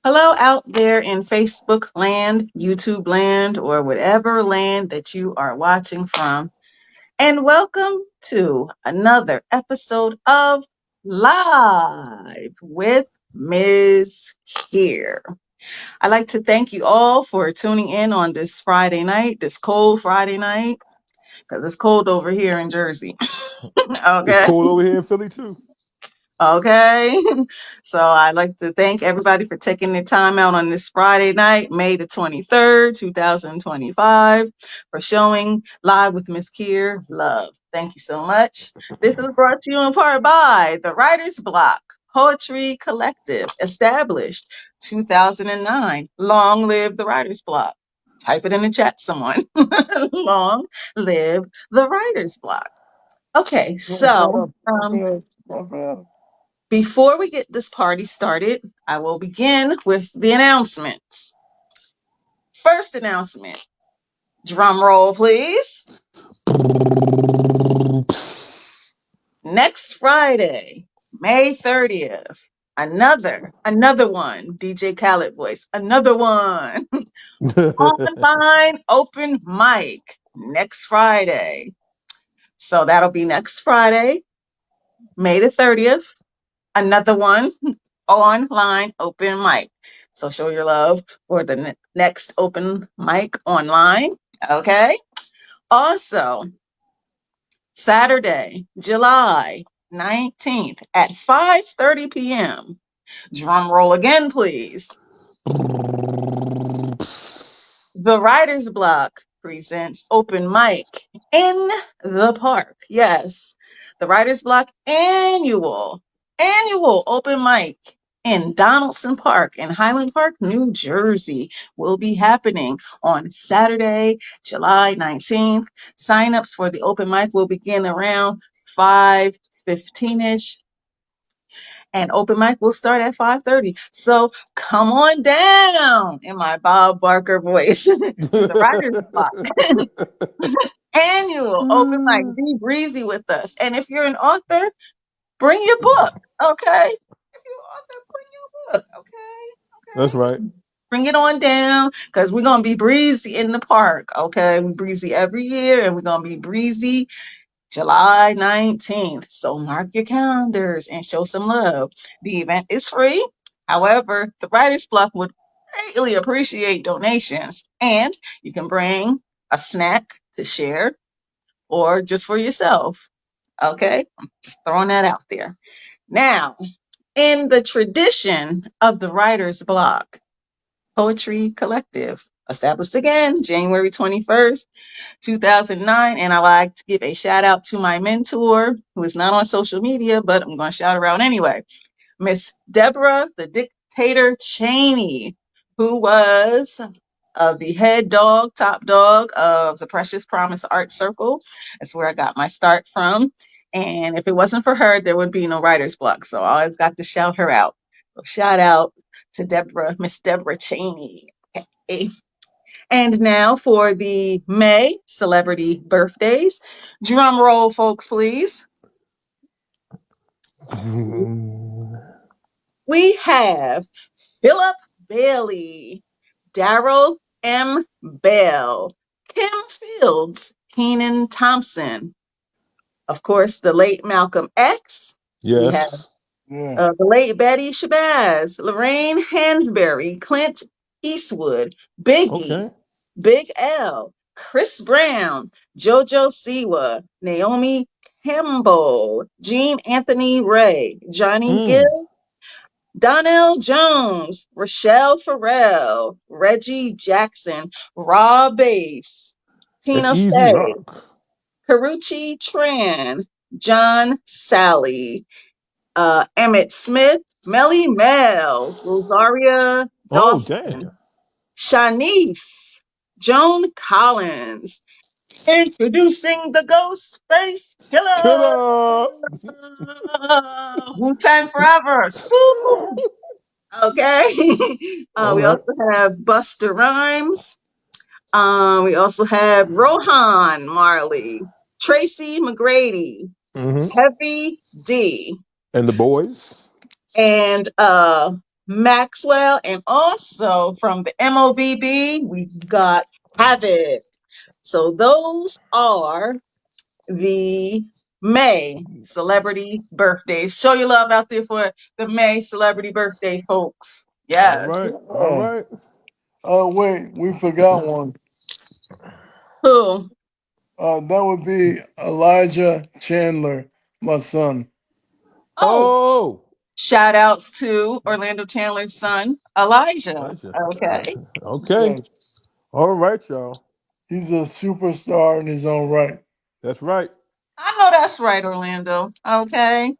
Hello out there in Facebook land, YouTube land, or whatever land that you are watching from. And welcome to another episode of Live with Ms. KIR. I'd like to thank you all for tuning in on this Friday night, this cold Friday night, because it's cold over here in Jersey. It's Okay. cold over here in Philly too. Okay. So I'd like to thank everybody for taking the time out on this Friday night, May the 23rd, 2025, for showing Live with Miss Kier love. Thank you so much. This is brought to you in part by the Writer's Block Poetry Collective, established 2009. Long live the Writer's Block. Type it in the chat, someone. Long live the Writer's Block. Okay, so before we get this party started, I will begin with the announcements. First announcement, drum roll, please. Next Friday, May 30th, another one, DJ Khaled voice, another one, online open mic next Friday. So that'll be next Friday, May the 30th, another one, online open mic. So show your love for the next open mic online. Okay. Also, Saturday, July 19th at 5:30 p.m. Drum roll again, please. The Writer's Block presents open mic in the park. Yes, the Writer's Block annual open mic in Donaldson Park in Highland Park, New Jersey will be happening on Saturday, July 19th. Signups for the open mic will begin around 5:15ish and open mic will start at 5:30. So come on down in my Bob Barker voice to the Writer's Block annual open mic. Be breezy with us. And if you're an author, bring your book. Okay. If you're an author, bring your book. Okay. That's Okay. right. Bring it on down because we're gonna be breezy in the park. Okay. We breezy every year and we're gonna be breezy July 19th. So mark your calendars and show some love. The event is free. However, the Writer's Block would greatly appreciate donations. And you can bring a snack to share or just for yourself. Okay? I'm just throwing that out there. Now, in the tradition of the Writer's Block Poetry Collective, established again January 21st. 2009. And I like to give a shout out to my mentor, who is not on social media, but I'm going to shout her out anyway. Miss Deborah, the Dictator Cheney, who was the head dog, top dog of the Precious Promise Art Circle. That's where I got my start from. And if it wasn't for her, there would be no writer's block. So I always got to shout her out. So shout out to Deborah, Miss Deborah Cheney. Okay. And now for the May celebrity birthdays. Drum roll, folks, please. We have Philip Bailey, Daryl M. Bell, Kim Fields, Keenan Thompson, of course, the late Malcolm X. We have Yes. the late Betty Shabazz, Lorraine Hansberry, Clint Eastwood, Biggie, Okay. Big L, Chris Brown, JoJo Siwa, Naomi Campbell, Jean Anthony Ray, Johnny Mm. Gill, Donnell Jones, Rochelle Farrell, Reggie Jackson, Rob Bass, And Tina Easy Fey, Rock. Karuchi Tran, John Sally, Emmett Smith, Melly Mel, Rosaria Oh, Dawson, damn. Shanice, Joan Collins, introducing the Ghostface Killer. Killer. Wu Tang Forever. Sue. Okay. All We right. also have Buster Rhymes. We also have Rohan Marley, Tracy McGrady, Mm-hmm. Heavy D, And the boys. and Maxwell, and also from the MOBB, we've got Habit. So those are the May celebrity birthdays. Show your love out there for the May celebrity birthday folks. All Yes. right. All Yeah. right. Wait, we forgot one. Who? That would be Elijah Chandler, my son. Oh, Oh, shout outs to Orlando Chandler's son, Elijah. Elijah. Okay. Okay. Yes, All right, y'all. he's a superstar in his own right. That's right. I know that's right, Orlando. Okay.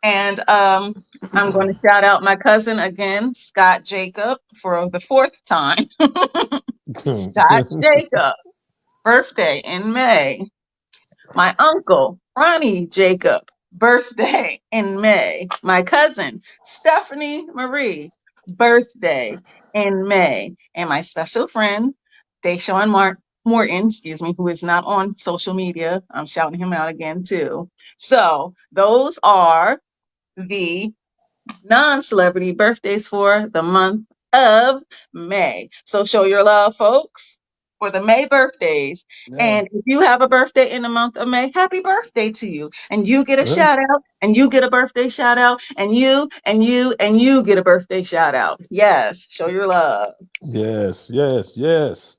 And I'm going to shout out my cousin again, Scott Jacob, for the fourth time. Scott Jacob, birthday in May. My uncle, Ronnie Jacob, birthday in May. My cousin, Stephanie Marie, birthday in May. And my special friend, Deshaun Morton, who is not on social media. I'm shouting him out again too. So those are the non-celebrity birthdays for the month of May. So show your love, folks, for the May birthdays. Yeah. And if you have a birthday in the month of May, happy birthday to you. And you get a Yeah. shout out, and you get a birthday shout out, and you get a birthday shout out. Yes, show your love. Yes. Yes. Yes.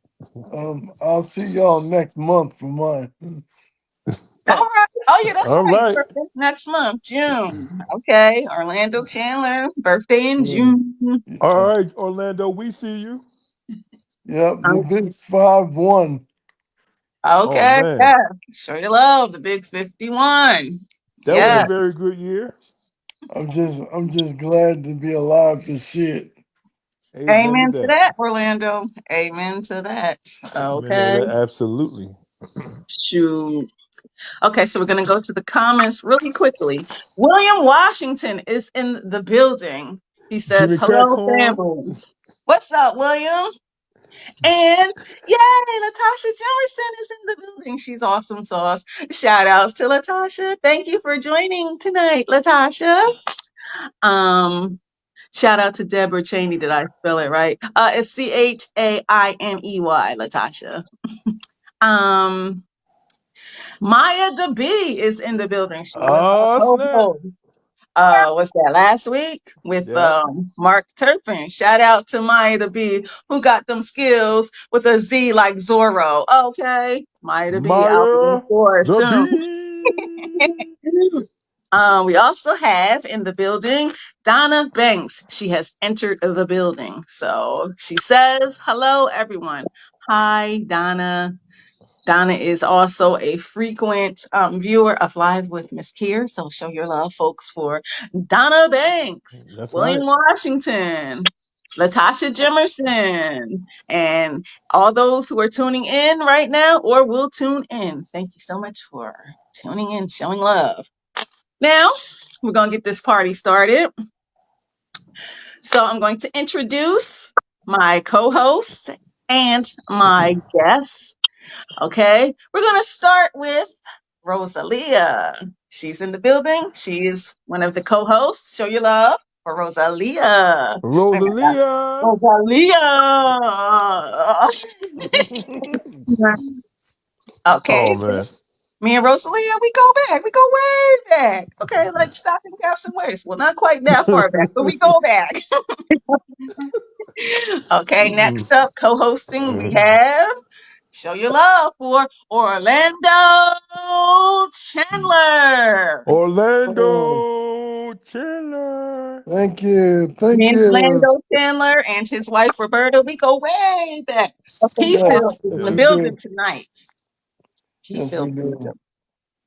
I'll see y'all next month for mine. All right. Oh, yeah, that's All right. right. Birthday next month, June. Okay. Orlando Chandler, birthday in June. All Yeah. right, Orlando. We see you. Yep, the big 5-1. Oh Okay, man, yeah. Show your love, the big 51. that was a Yeah. Yes. very good year. I'm just glad to be alive to see it. Amen to Amen to that. that, Orlando. Amen to that. Amen to Okay. that. Absolutely. Shoot. Okay, so we're going to go to the comments really quickly. William Washington is in the building. He says, Jimmy hello, Crackcorn. family. What's up, William? And yay, Latasha Jemerson is in the building. She's awesome sauce. Shout outs to Latasha. Thank you for joining tonight, Latasha. Um, Shout out to Deborah Cheney. Did I spell it right? It's Chainey, Latasha. Um, Maya DeB is in the building. She was our Oh snap. co-host. Was that last week with Yep. Mark Turpin? Shout out to Maya DeB, who got them skills with a Z like Zorro. Okay, Maya DeB, I'll be in Maya store the soon. Bee. We also have in the building Donna Banks. She has entered the building. So she says, hello, everyone. Hi, Donna. Donna is also a frequent viewer of Live with Miss.KIR. So show your love, folks, for Donna Banks, That's William right. Washington, Latasha Jimerson, and all those who are tuning in right now or will tune in. Thank you so much for tuning in, showing love. Now, we're going to get this party started. So, I'm going to introduce my co hosts and my guests. Okay, we're going to start with Rosalia. She's in the building. She is one of the co hosts. Show your love for Rosalia. Wait a minute, I Rosalia. Rosalia. Okay, Oh man. me and Rosalia, we go back. We go way back. Okay, like stocking caps and waist. Well, not quite that far back, but we go back. Okay, next up, co-hosting, we have Show Your Love for Orlando Chandler. Oh, Orlando Chandler. thank you. Me Thank and you. Orlando Chandler and his wife Roberta, we go way back. P Phil Yes, is in yes, the Yep. we building do. tonight. P Yes, we Phil do.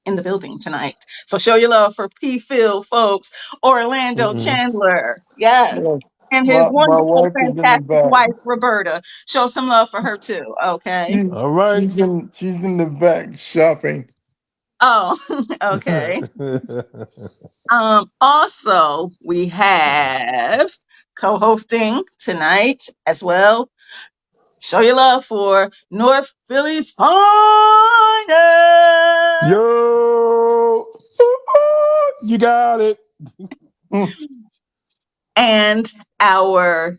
in the building tonight. So show your love for P. Phil, folks. Orlando Mm-mm. Chandler. Yes. Yes. And his My wonderful, wife is in the fantastic back. wife, Roberta. Show some love for her too. Okay. She, All right. she's in the back shopping. Oh, okay. Also we have co-hosting tonight as well. Show your love for North Philly's finest. Yo, you got it. And our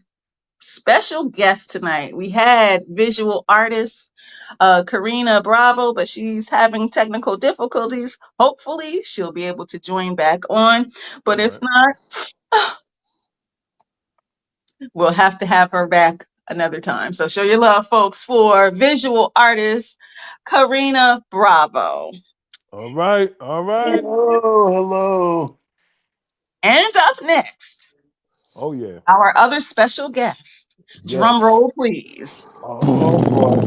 special guest tonight. We had visual artist Karina Bravo, but she's having technical difficulties. Hopefully, she'll be able to join back on. But All if right. not, we'll have to have her back another time. So show your love, folks, for visual artist Karina Bravo. All right. All right. Hello, hello. And up next, Oh yeah. our other special guest. Drum Yes. roll, please. Oh boy.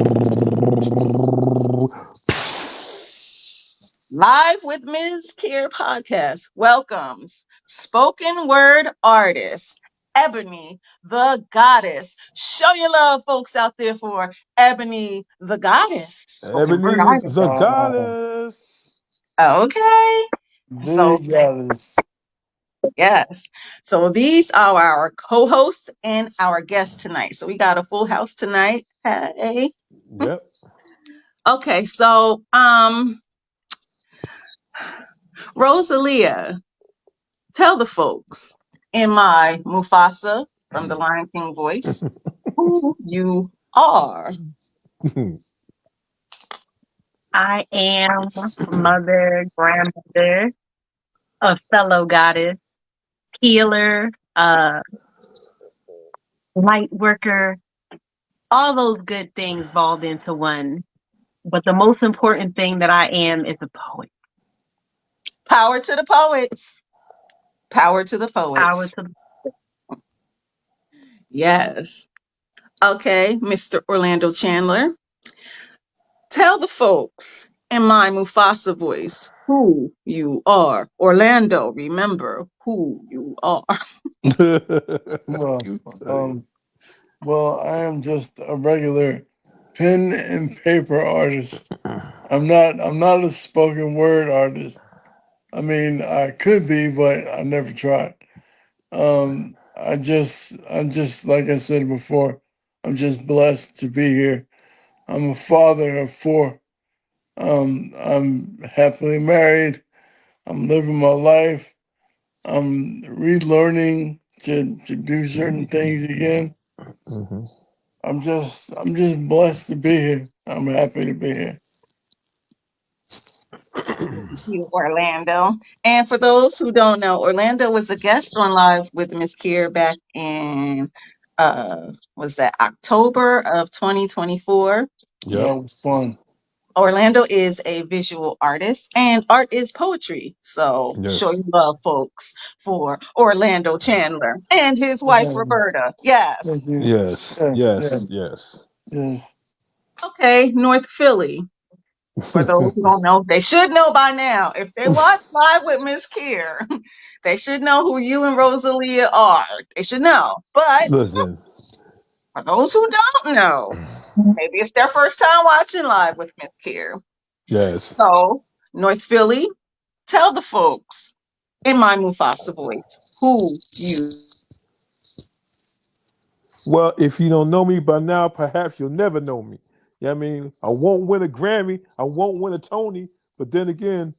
Live with Mz.KIR podcast welcomes spoken word artist Ebony the Goddess. Show your love, folks out there, for Ebony the Goddess, spoken word Ebony artist. the Uh, Goddess. Okay. So, big Alice. yes. So these are our co-hosts and our guests tonight. So we got a full house tonight. Hey. Yep. Okay, so Rosalia, tell the folks in my Mufasa from the Lion King voice who you are. I am mother, grandmother, a fellow goddess, healer, light worker, all those good things balled into one. But the most important thing that I am is a poet. Power to the poets. Power to the Power poets. to Yes. Okay, Mr. Orlando Chandler, tell the folks in my Mufasa voice who you are. Orlando, remember who you are. Well, You say. um, well, I am just a regular pen and paper artist. I'm not a spoken word artist. I mean, I could be, but I never tried. I'm just like I said before, I'm just blessed to be here. I'm a father of four. I'm happily married. I'm living my life. I'm relearning to do certain things again. Hmm. I'm just blessed to be here. I'm happy to be here. Thank you, Orlando. And for those who don't know, Orlando was a guest on Live with Miss Kier back in was that October of 2024. Yep. That was fun. Orlando is a visual artist and art is poetry. So show Yes. your love, folks, for Orlando Chandler and his wife Thank you. Roberta. Thank Yes. you. Yes. Yes, yes, Yes. Yes. yes. Okay, North Philly. For those who don't know, they should know by now. If they watch Live with Miss Kier, they should know who you and Rosalia are. They should know. But Listen. for those who don't know, maybe it's their first time watching Live with Miss Kier. Yes. So, North Philly, tell the folks in my Mufasa voice who you. Well, if you don't know me by now, perhaps you'll never know me. Yeah, I mean, I won't win a Grammy, I won't win a Tony, but then again,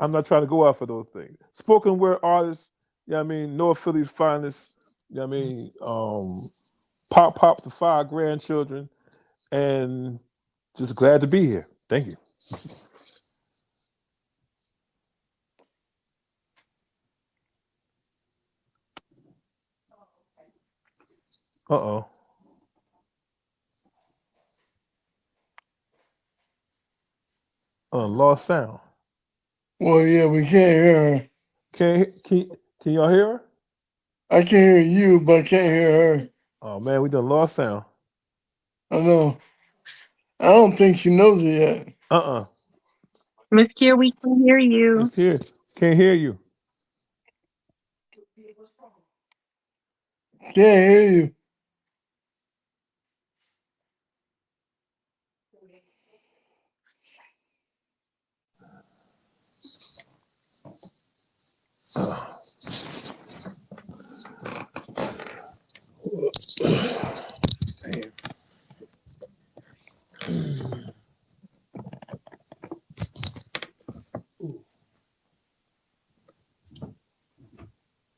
I'm not trying to go out for those things. Spoken word artist, yeah, I mean, North Philly's finest, yeah, I mean, pop to five grandchildren, and just glad to be here. Thank you. Uh oh. Lost sound. Well, yeah, we can't hear her. Can y'all hear her? I can hear you, but I can't hear her. Oh man, we done lost sound. I know. I don't think she knows it yet. Uh-uh. Miss Kier, we can hear you. It's here. Can't hear you. Can't hear you.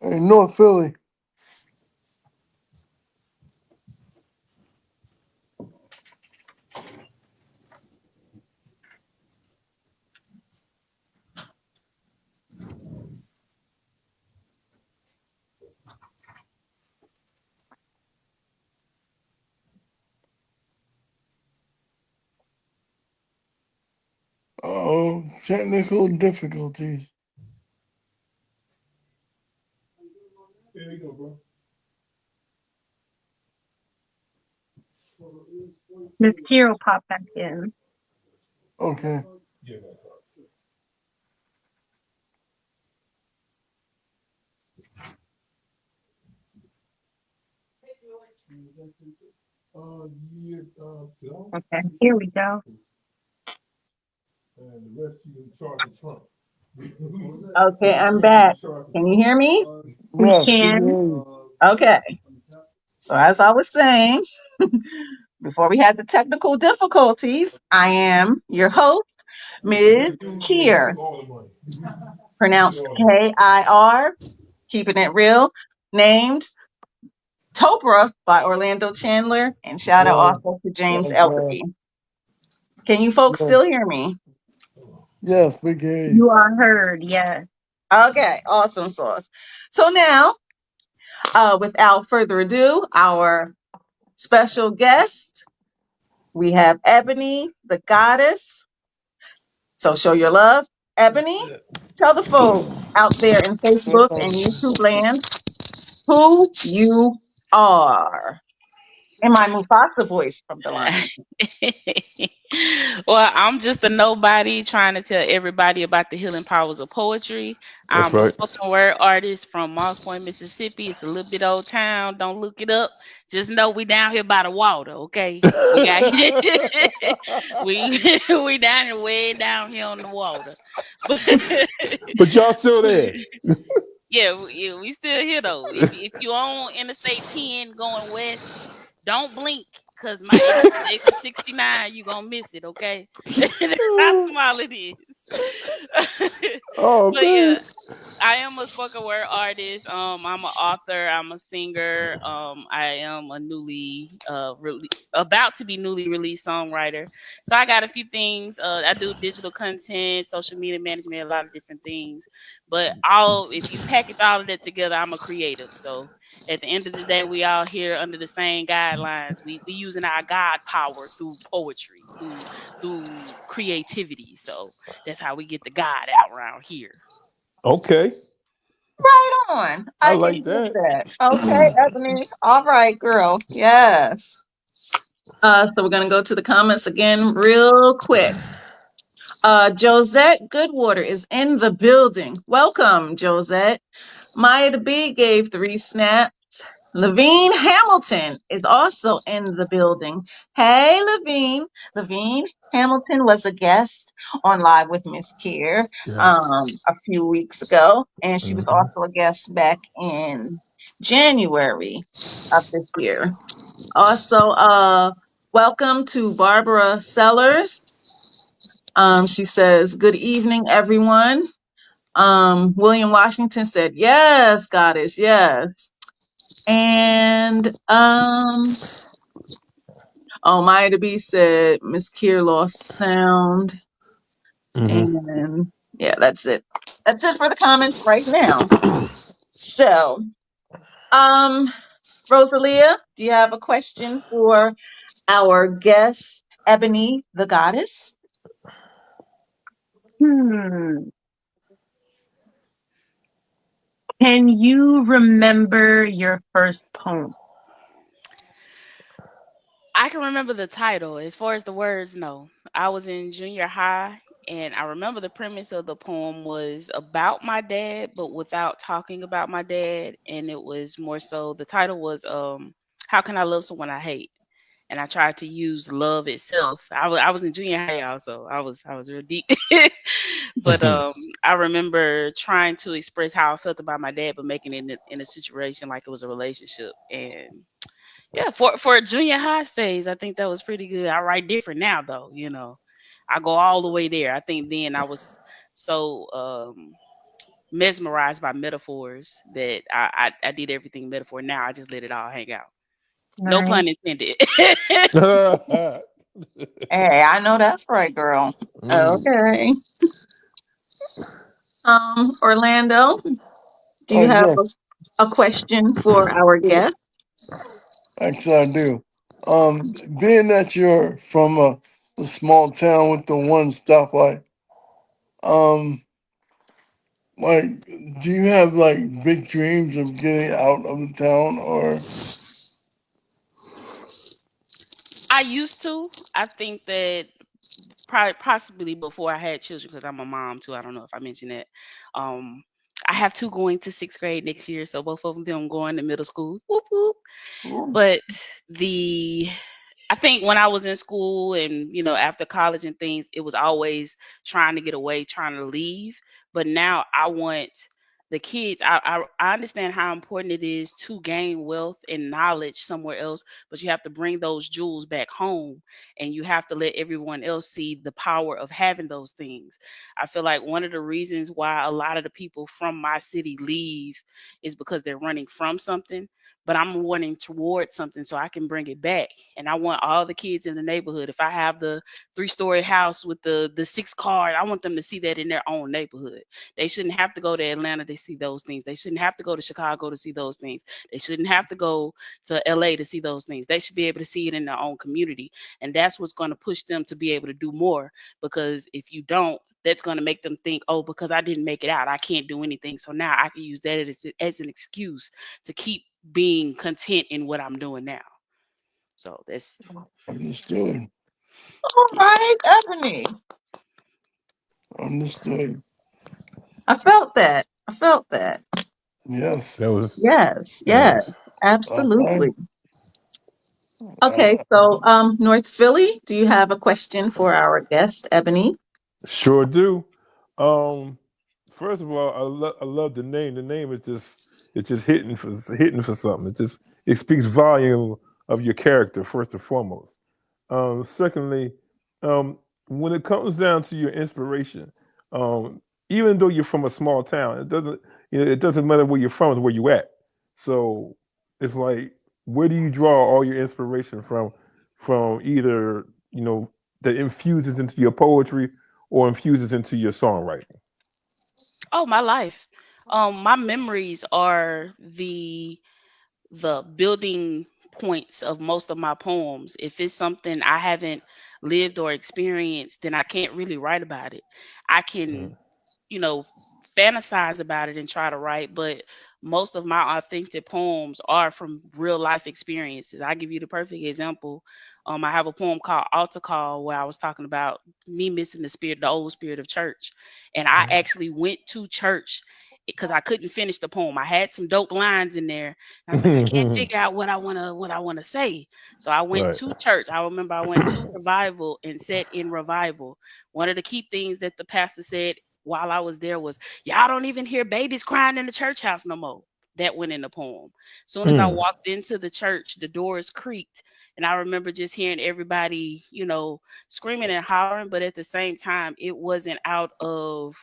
Hey, North Philly. technical difficulties. There you go, bro. Miss Kira popped back in. Okay. Yeah, yeah, Okay, here we go. and the rest you in charge of Trump. Okay, The I'm rest you back. in charge of Can you Trump. hear me? We Yes, we can can. hear you. Okay. So as I was saying, before we had the technical difficulties, I am your host, Ms. Yeah, you Kier, took all the money. You took pronounced all the money. K-I-R, keeping it real, named Topra by Orlando Chandler, and shout out Yes, also to James yes, Elderby. Can you folks still yes, hear me? yes, we can hear you. You are heard, yes. Okay, awesome sauce. So now, without further ado, our special guest, we have Ebony, the goddess. So show your love. Ebony, tell the folks out there in Facebook and YouTube land who you are. In my Mufasa voice from The Lion. Well, I'm just a nobody trying to tell everybody about the healing powers of poetry. That's I'm a right. spoken word artist from Moss Point, Mississippi. It's a little bit old town. Don't look it up. Just know we down here by the water, okay? We got we we down here way down here on the water. But But y'all still there. yeah, we still here though. If you on Interstate 10 going west, don't blink because my exit 69, you gonna miss it, okay? That's how small it is. Oh But yeah, man. I am a spoken word artist. I'm an author. I'm a singer. I am a about to be newly released songwriter. So I got a few things. I do digital content, social media management, a lot of different things. But all if you package all of that together, I'm a creative. So at the end of the day, we all here under the same guidelines. We using our God power through poetry, through creativity. So that's how we get the God out around here. Okay. Right on. I I can like dig that. that. Okay, Ebony. All right, girl. Yes. So we're gonna go to the comments again real quick. Josette Goodwater is in the building. Welcome, Josette. Maya the Bee gave 3 snaps. Levine Hamilton is also in the building. Hey, Levine. Levine Hamilton was a guest on Live with Miss Kier Yes. a few weeks ago, and she was Hmm. also a guest back in January of this year. Also, welcome to Barbara Sellers. She says, "Good evening, everyone." William Washington said, "Yes, goddess, yes." And oh, Maya the Bee said Miss Kier lost sound. Hmm. And yeah, that's it. That's it for the comments right now. So, um, Rosalia, do you have a question for our guest, Ebony the Goddess? Hmm. Can you remember your first poem? I can remember the title. As far as the words, no. I was in junior high, and I remember the premise of the poem was about my dad, but without talking about my dad. And it was more so the title was How Can I Love Someone I Hate? And I tried to use love itself. I was in junior high also. I was real deep. But I remember trying to express how I felt about my dad, but making it in a situation like it was a relationship. And yeah, for a junior high phase, I think that was pretty good. I write different now though, you know. I go all the way there. I think then I was so mesmerized by metaphors that I did everything metaphor. Now I just let it all hang out. No Nice. pun intended. Hey, I know that's right, girl. Mm. Okay. Orlando, do you Oh, have yes, a question for our guest? actually, I do. Being that you're from a small town with the one stoplight, Um, like, do you have like big dreams of getting out of the town, or I used to. I think that probably possibly before I had children, because I'm a mom too. I don't know if I mentioned that. Um, I have two going to sixth grade next year, so both of them going to middle school. Whoop whoop. But the I think when I was in school and, after college and things, it was always trying to get away, trying to leave. But now I want the kids. I understand how important it is to gain wealth and knowledge somewhere else, but you have to bring those jewels back home, and you have to let everyone else see the power of having those things. I feel like one of the reasons why a lot of the people from my city leave is because they're running from something, but I'm wanting towards something so I can bring it back. And I want all the kids in the neighborhood. If I have the 3-story house with the 6 cars, I want them to see that in their own neighborhood. They shouldn't have to go to Atlanta to see those things. They shouldn't have to go to Chicago to see those things. They shouldn't have to go to LA to see those things. They should be able to see it in their own community. And that's what's going to push them to be able to do more. Because if you don't, that's going to make them think, oh, because I didn't make it out, I can't do anything. So now I can use that as an excuse to keep being content in what I'm doing now. So that's understood? All yeah. right, Ebony. Understood. I felt that. I felt that. Yes. That was Yes, that yes, was Okay. absolutely. Okay, Uh, so North Philly, do you have a question for our guest, Ebony? sure do. Um, First of all, I love the name. The name is just it's just hitting for something. It speaks volume of your character first and foremost. Secondly, um, when it comes down to your inspiration, um, even though you're from a small town, it doesn't matter where you're from, it's where you at. So it's like, where do you draw all your inspiration from? From either that infuses into your poetry or infuses into your songwriting. Oh, my life. My memories are the building points of most of my poems. If it's something I haven't lived or experienced, then I can't really write about it. I can, you know, fantasize about it and try to write, but most of my authentic poems are from real life experiences. I give you the perfect example. I have a poem called Altar Call where I was talking about me missing the old spirit of church. And I actually went to church because I couldn't finish the poem. I had some dope lines in there. And I was like, I can't figure out what I wanna say. So I went Right. to church. I remember I went to revival and sat in revival. One of the key things that the pastor said while I was there was, y'all don't even hear babies crying in the church house no more. That went in the poem. Soon as I Mm. walked into the church, the doors creaked. And I remember just hearing everybody, screaming and hollering, but at the same time, it wasn't out of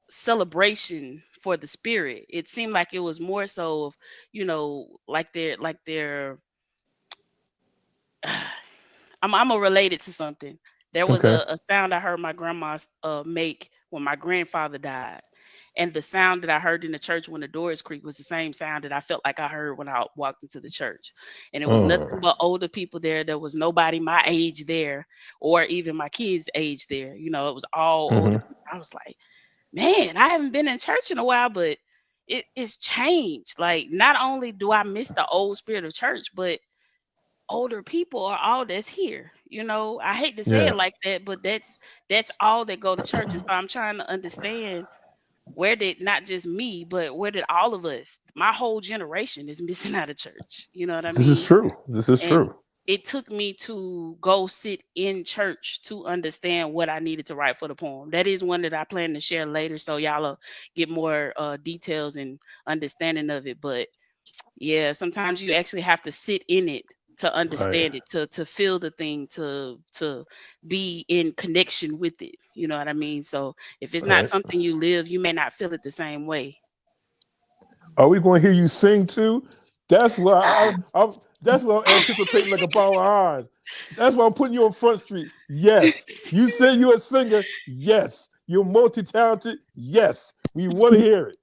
celebration for the spirit. It seemed like it was more so of, like they're I'm gonna relate it to something. There was Okay. a sound I heard my grandma make when my grandfather died, and the sound that I heard in the church when the doors creaked was the same sound that I felt like I heard when I walked into the church. And it was nothing Mm. but older people there. There was nobody my age there, or even my kids' age there. It was all older Hmm. people. I was like, man, I haven't been in church in a while, but it's changed. Like, not only do I miss the old spirit of church, but older people are all that's here. I hate to say Yeah. it like that, but that's all that go to church. And so I'm trying to understand, where did not just me, but where did all of us, my whole generation, is missing out of church. You know what I This is mean? true. This is And true. it took me to go sit in church to understand what I needed to write for the poem. That is one that I plan to share later, so y'all will get more details and understanding of it. But yeah, sometimes you actually have to sit in it to Right. understand it, to feel the thing, to be in connection with it. You know what I mean? So if it's not Right. something you live, you may not feel it the same way. Are we going to hear you sing too? That's what that's what I'm anticipating like a ball of eyes. That's why I'm putting you on Front Street. Yes. You say you're a singer. Yes. You're multi-talented. Yes. We want to hear it.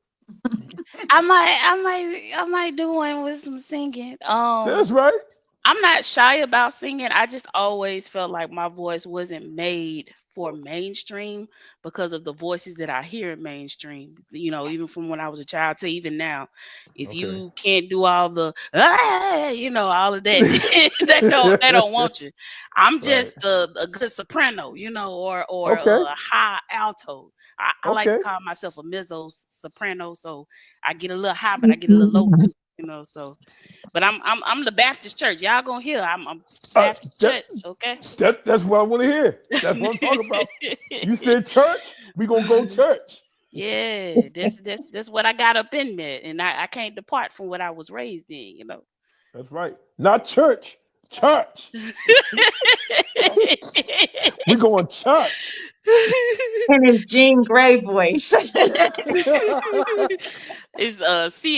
I might do one with some singing. That's right. I'm not shy about singing. I just always felt like my voice wasn't made for mainstream because of the voices that I hear in mainstream. Even from when I was a child to even now. If Okay. you can't do all the all of that, they don't want you. I'm Right. just a good soprano, or Okay. a high alto. I like to Okay. call myself a mezzo soprano, so I get a little high, but I get a little low too. So, but I'm the Baptist church. Y'all gonna hear I'm Uh, Baptist that, church, okay? that's what I want to hear. That's what I'm talking about. You said church, we gonna go church. Yeah, that's what I got up in me, and I can't depart from what I was raised in. That's right. Not church. Church. We going church. In his Jean Grey voice. It's Chuuch.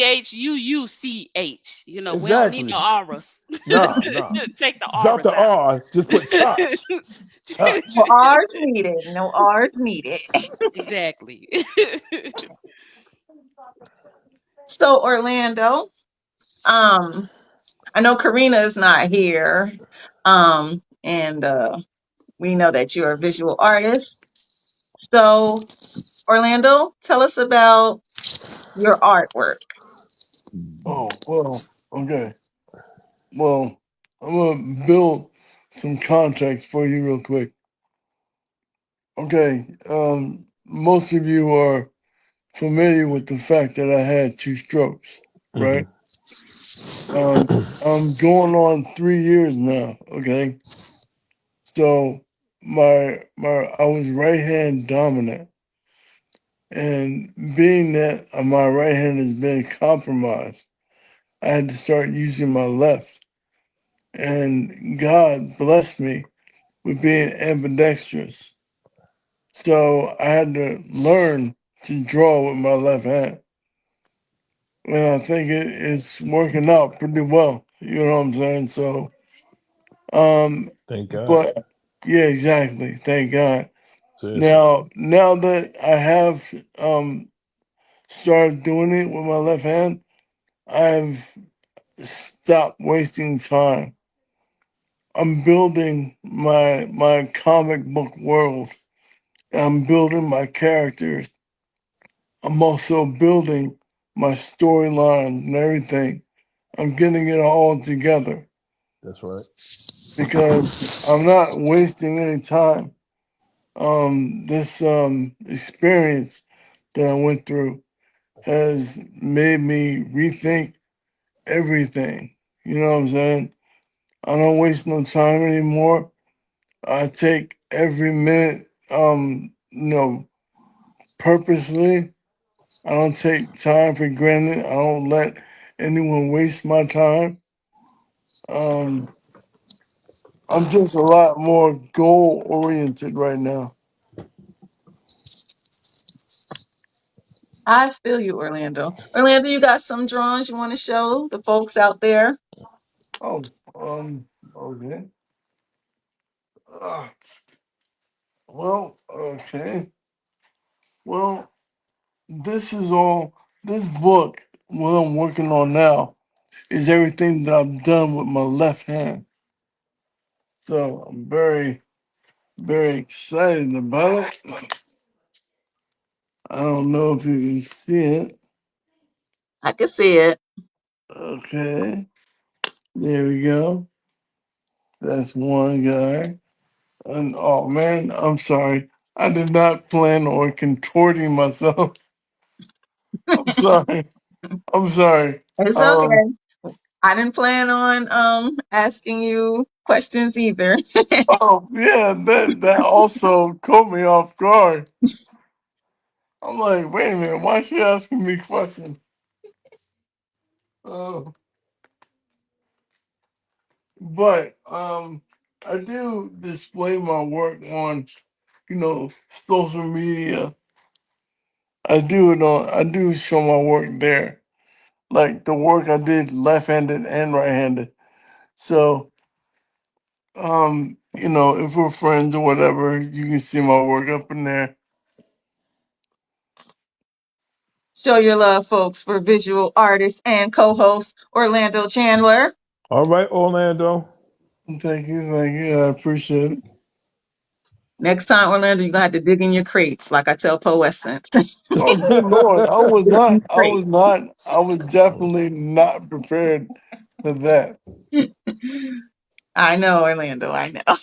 We don't need Exactly. no auras. Nah, nah. Take the Drop auras the out. R. Just put church. No Church. R's needed. No R's needed. Exactly. So Orlando, um, I know Karina is not here. And we know that you're a visual artist. So Orlando, tell us about your artwork. Oh, well, okay. Well, I'm gonna build some context for you real quick. Okay, most of you are familiar with the fact that I had two strokes, Hmm. right? I'm going on 3 years now. Okay, so my I was right hand dominant, and being that my right hand has been compromised, I had to start using my left, and God blessed me with being ambidextrous. So I had to learn to draw with my left hand. And I think it's working out pretty well. You know what I'm saying? So, um, Thank God. but yeah, exactly. Thank God. Seriously. Now that I have started doing it with my left hand, I've stopped wasting time. I'm building my comic book world. I'm building my characters. I'm also building my storyline and everything. I'm getting it all together That's right. because I'm not wasting any time. This experience that I went through has made me rethink everything. You know what I'm saying? I don't waste no time anymore. I take every minute, purposely. I don't take time for granted. I don't let anyone waste my time. Um, I'm just a lot more goal oriented right now. I feel you, Orlando. Orlando, you got some drawings you want to show the folks out there? Oh, okay. Uh, well, okay. Well, this is all. This book, what I'm working on now, is everything that I've done with my left hand. So I'm very, very excited about it. I don't know if you can see it. I can see it. Okay, there we go. That's one guy. And oh man, I'm sorry. I did not plan on contorting myself. I'm sorry. I'm sorry. It's Um. okay. I didn't plan on asking you questions either. Oh yeah, that also caught me off guard. I'm like, wait a minute, why is she asking me questions? Uh, but I do display my work on, social media. I do show my work there, like the work I did left-handed and right-handed. So, if we're friends or whatever, you can see my work up in there. Show your love, folks, for visual artist and co-host Orlando Chandler. All right, Orlando. Thank you, I appreciate it. Next time, Orlando, you're gonna have to dig in your crates, like I tell Poe Essence. Oh, good Lord. I was Dig in not, your I was crates. not, I was definitely not prepared for that. I know, Orlando, I know.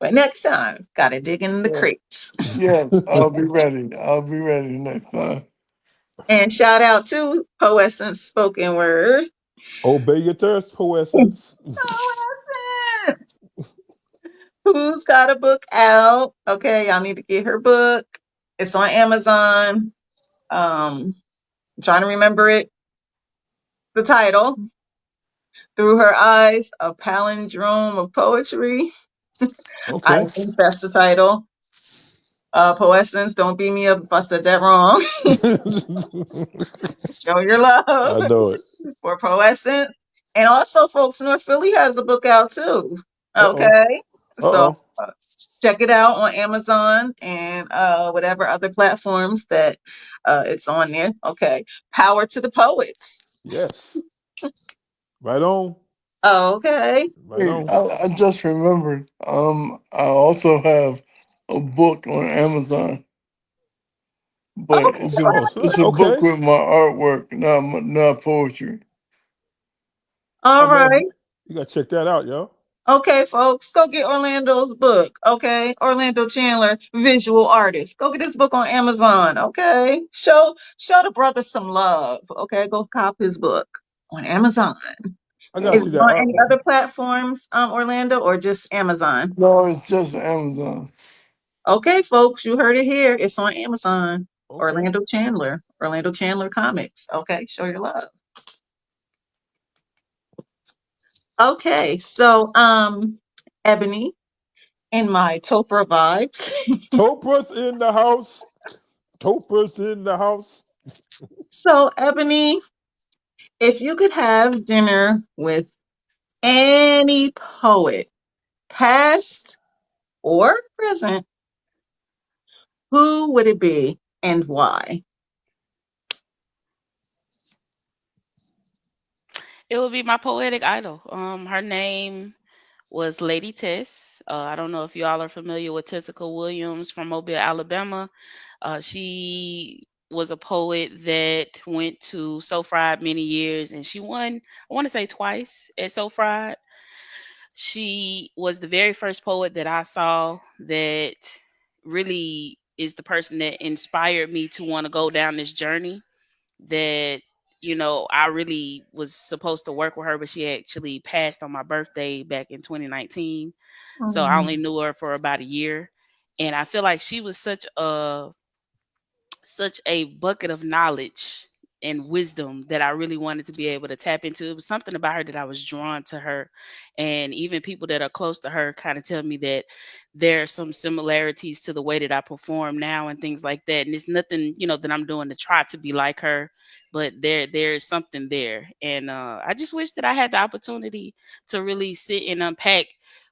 But next time, gotta dig in the Yeah. crates. Yes, I'll be ready. I'll be ready next time. And shout out to Poe Essence Spoken Word. Obey your thirst, poessence. Poe Essence! Who's got a book out? Okay, y'all need to get her book. It's on Amazon. I'm trying to remember it. The title, Through Her Eyes, a Palindrome of Poetry. I Okay. think that's the title. Poessence, don't beat me up if I said that wrong. Show your love I know it. for Poessence. And also, folks, North Philly has a book out too. Uh oh. Okay. Uh So oh. check it out on Amazon and whatever other platforms that it's on there. Okay. Power to the poets. Yes. Right on. Okay. Right Hey, on. I just remembered. I also have a book on Amazon, but Okay. Oh, so it's a book okay. with my artwork, not poetry. All Oh right. man, you gotta check that out, yo. Okay, folks, go get Orlando's book. Okay, Orlando Chandler, visual artist. Go get his book on Amazon. Okay, show the brother some love. Okay, go cop his book on Amazon. I gotta Is No, see it that on any artwork. other platforms, Orlando, or just Amazon? no, it's just Amazon. Okay, folks, you heard it here. It's on Amazon. Okay. Orlando Chandler Comics. Okay, show your love. Okay, so Ebony, in my Topra vibes. Topra's in the house. Topra's in the house. So, Ebony, if you could have dinner with any poet, past or present, who would it be and why? It would be my poetic idol. Her name was Lady Tess. I don't know if y'all are familiar with Tessica Williams from Mobile, Alabama. She was a poet that went to So Fried many years, and she won, I want to say twice at So Fried. She was the very first poet that I saw that really is the person that inspired me to want to go down this journey that I really was supposed to work with her, but she actually passed on my birthday back in 2019. So I only Mm, knew her for about a year. And I feel like she was such a bucket of knowledge and wisdom that I really wanted to be able to tap into. It was something about her that I was drawn to her. And even people that are close to her kind of tell me that there are some similarities to the way that I perform now and things like that. And it's nothing, that I'm doing to try to be like her, but there's something there. And I just wish that I had the opportunity to really sit and unpack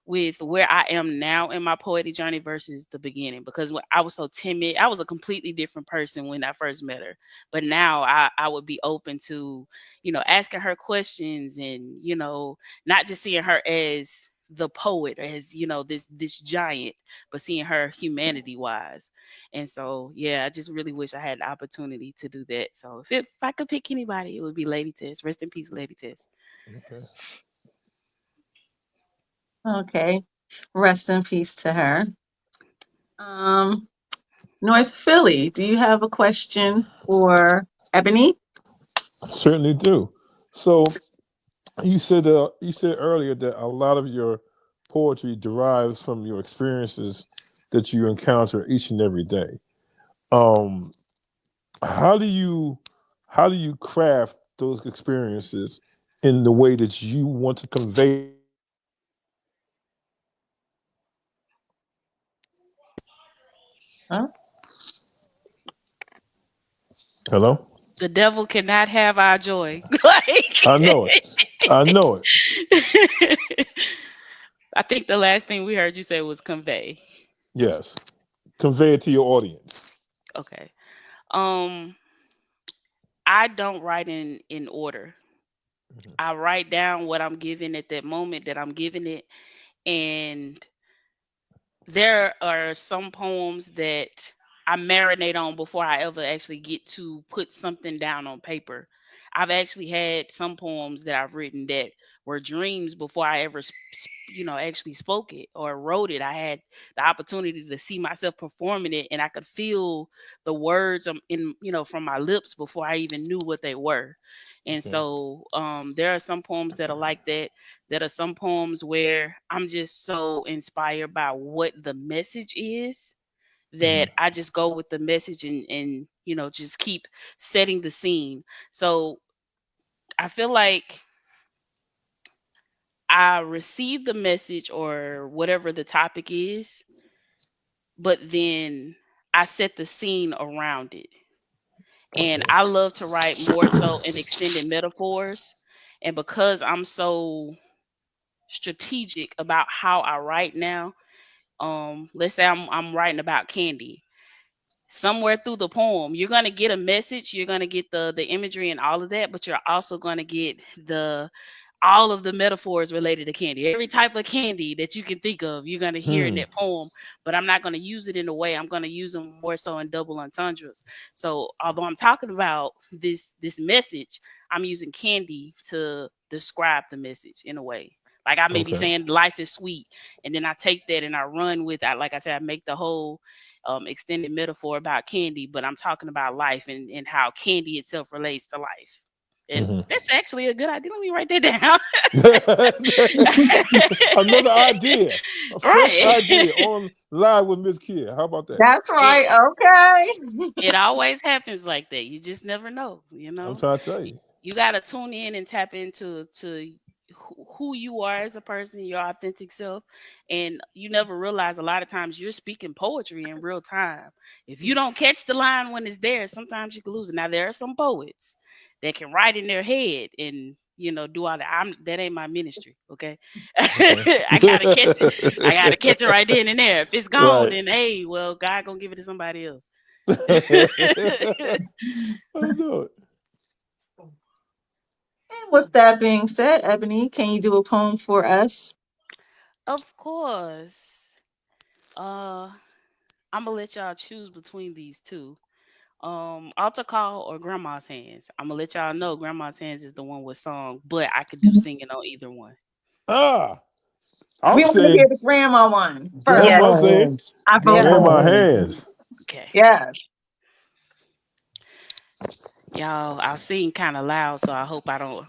with where I am now in my poetic journey versus the beginning, because when I was so timid, I was a completely different person when I first met her. But now I would be open to, asking her questions and, not just seeing her as the poet, as, this giant, but seeing her humanity wise. And so, yeah, I just really wish I had the opportunity to do that. So if I could pick anybody, it would be Lady Tess. Rest in peace, Lady Tess. Okay. okay. Rest in peace to her. Um, North Philly, do you have a question for Ebony? Certainly do. So you said earlier that a lot of your poetry derives from your experiences that you encounter each and every day. Um, how do you how do you craft those experiences in the way that you want to convey them to your audience? Huh? Hello? The devil cannot have our joy. Like I know it. I know it. I think the last thing we heard you say was convey. Yes. Convey it to your audience. Okay. Um I don't write in order. Mhm. I write down what I'm given at that moment that I'm giving it, and there are some poems that I marinate on before I ever actually get to put something down on paper. I've actually had some poems that I've written that were dreams before I ever, actually spoke it or wrote it. I had the opportunity to see myself performing it, and I could feel the words from my lips before I even knew what they were. And Okay. so, there are some poems that are like that. There are some poems where I'm just so inspired by what the message is Mhm. that I just go with the message and just keep setting the scene. So I feel like I receive the message or whatever the topic is, but then I set the scene around it. And Okay. I love to write more so in extended metaphors. And because I'm so strategic about how I write now, let's say I'm writing about candy. Somewhere through the poem, you're gonna get a message, you're gonna get the imagery and all of that, but you're also gonna get the all of the metaphors related to candy. Every type of candy that you can think of, you're gonna hear in Hmm. that poem. But I'm not gonna use it in a way. I'm gonna use them more so in double entendres. So although I'm talking about this message, I'm using candy to describe the message in a way. Like I may be Okay. saying life is sweet, and then I take that and I run with it. Like I said, I make the whole extended metaphor about candy, but I'm talking about life and how candy itself relates to life. And Hmm. that's actually a good idea. Let me write that down. Another idea, a fresh Right. idea on live with Mz.KIR. How about that? That's it right. Okay. it always happens like that. You just never know, I'm trying to tell you. you got to tune in and tap into who you are as a person, your authentic self, and you never realize a lot of times you're speaking poetry in real time. If you don't catch the line when it's there, sometimes you can lose it. Now there are some poets that can write in their head and do all that. That ain't my ministry, okay? Okay. I gotta catch it. I gotta catch it right then and there. If it's gone, Right. then hey, well, God gonna give it to somebody else. I know it. And with that being said, Ebony, can you do a poem for us? Of course. Uh, I'm gonna let y'all choose between these two. Altar call or grandma's hands. I'm gonna let y'all know grandma's hands is the one with song, but I could do singing on either one. Ah, We I'm want to hear saying the grandma one that's first. what Yeah. I'm Grandma saying. hands. I vote Yeah. for Grandma Grandma it. hands. hands. Okay, Yes. y'all. I'll sing kind of loud, so I hope I don't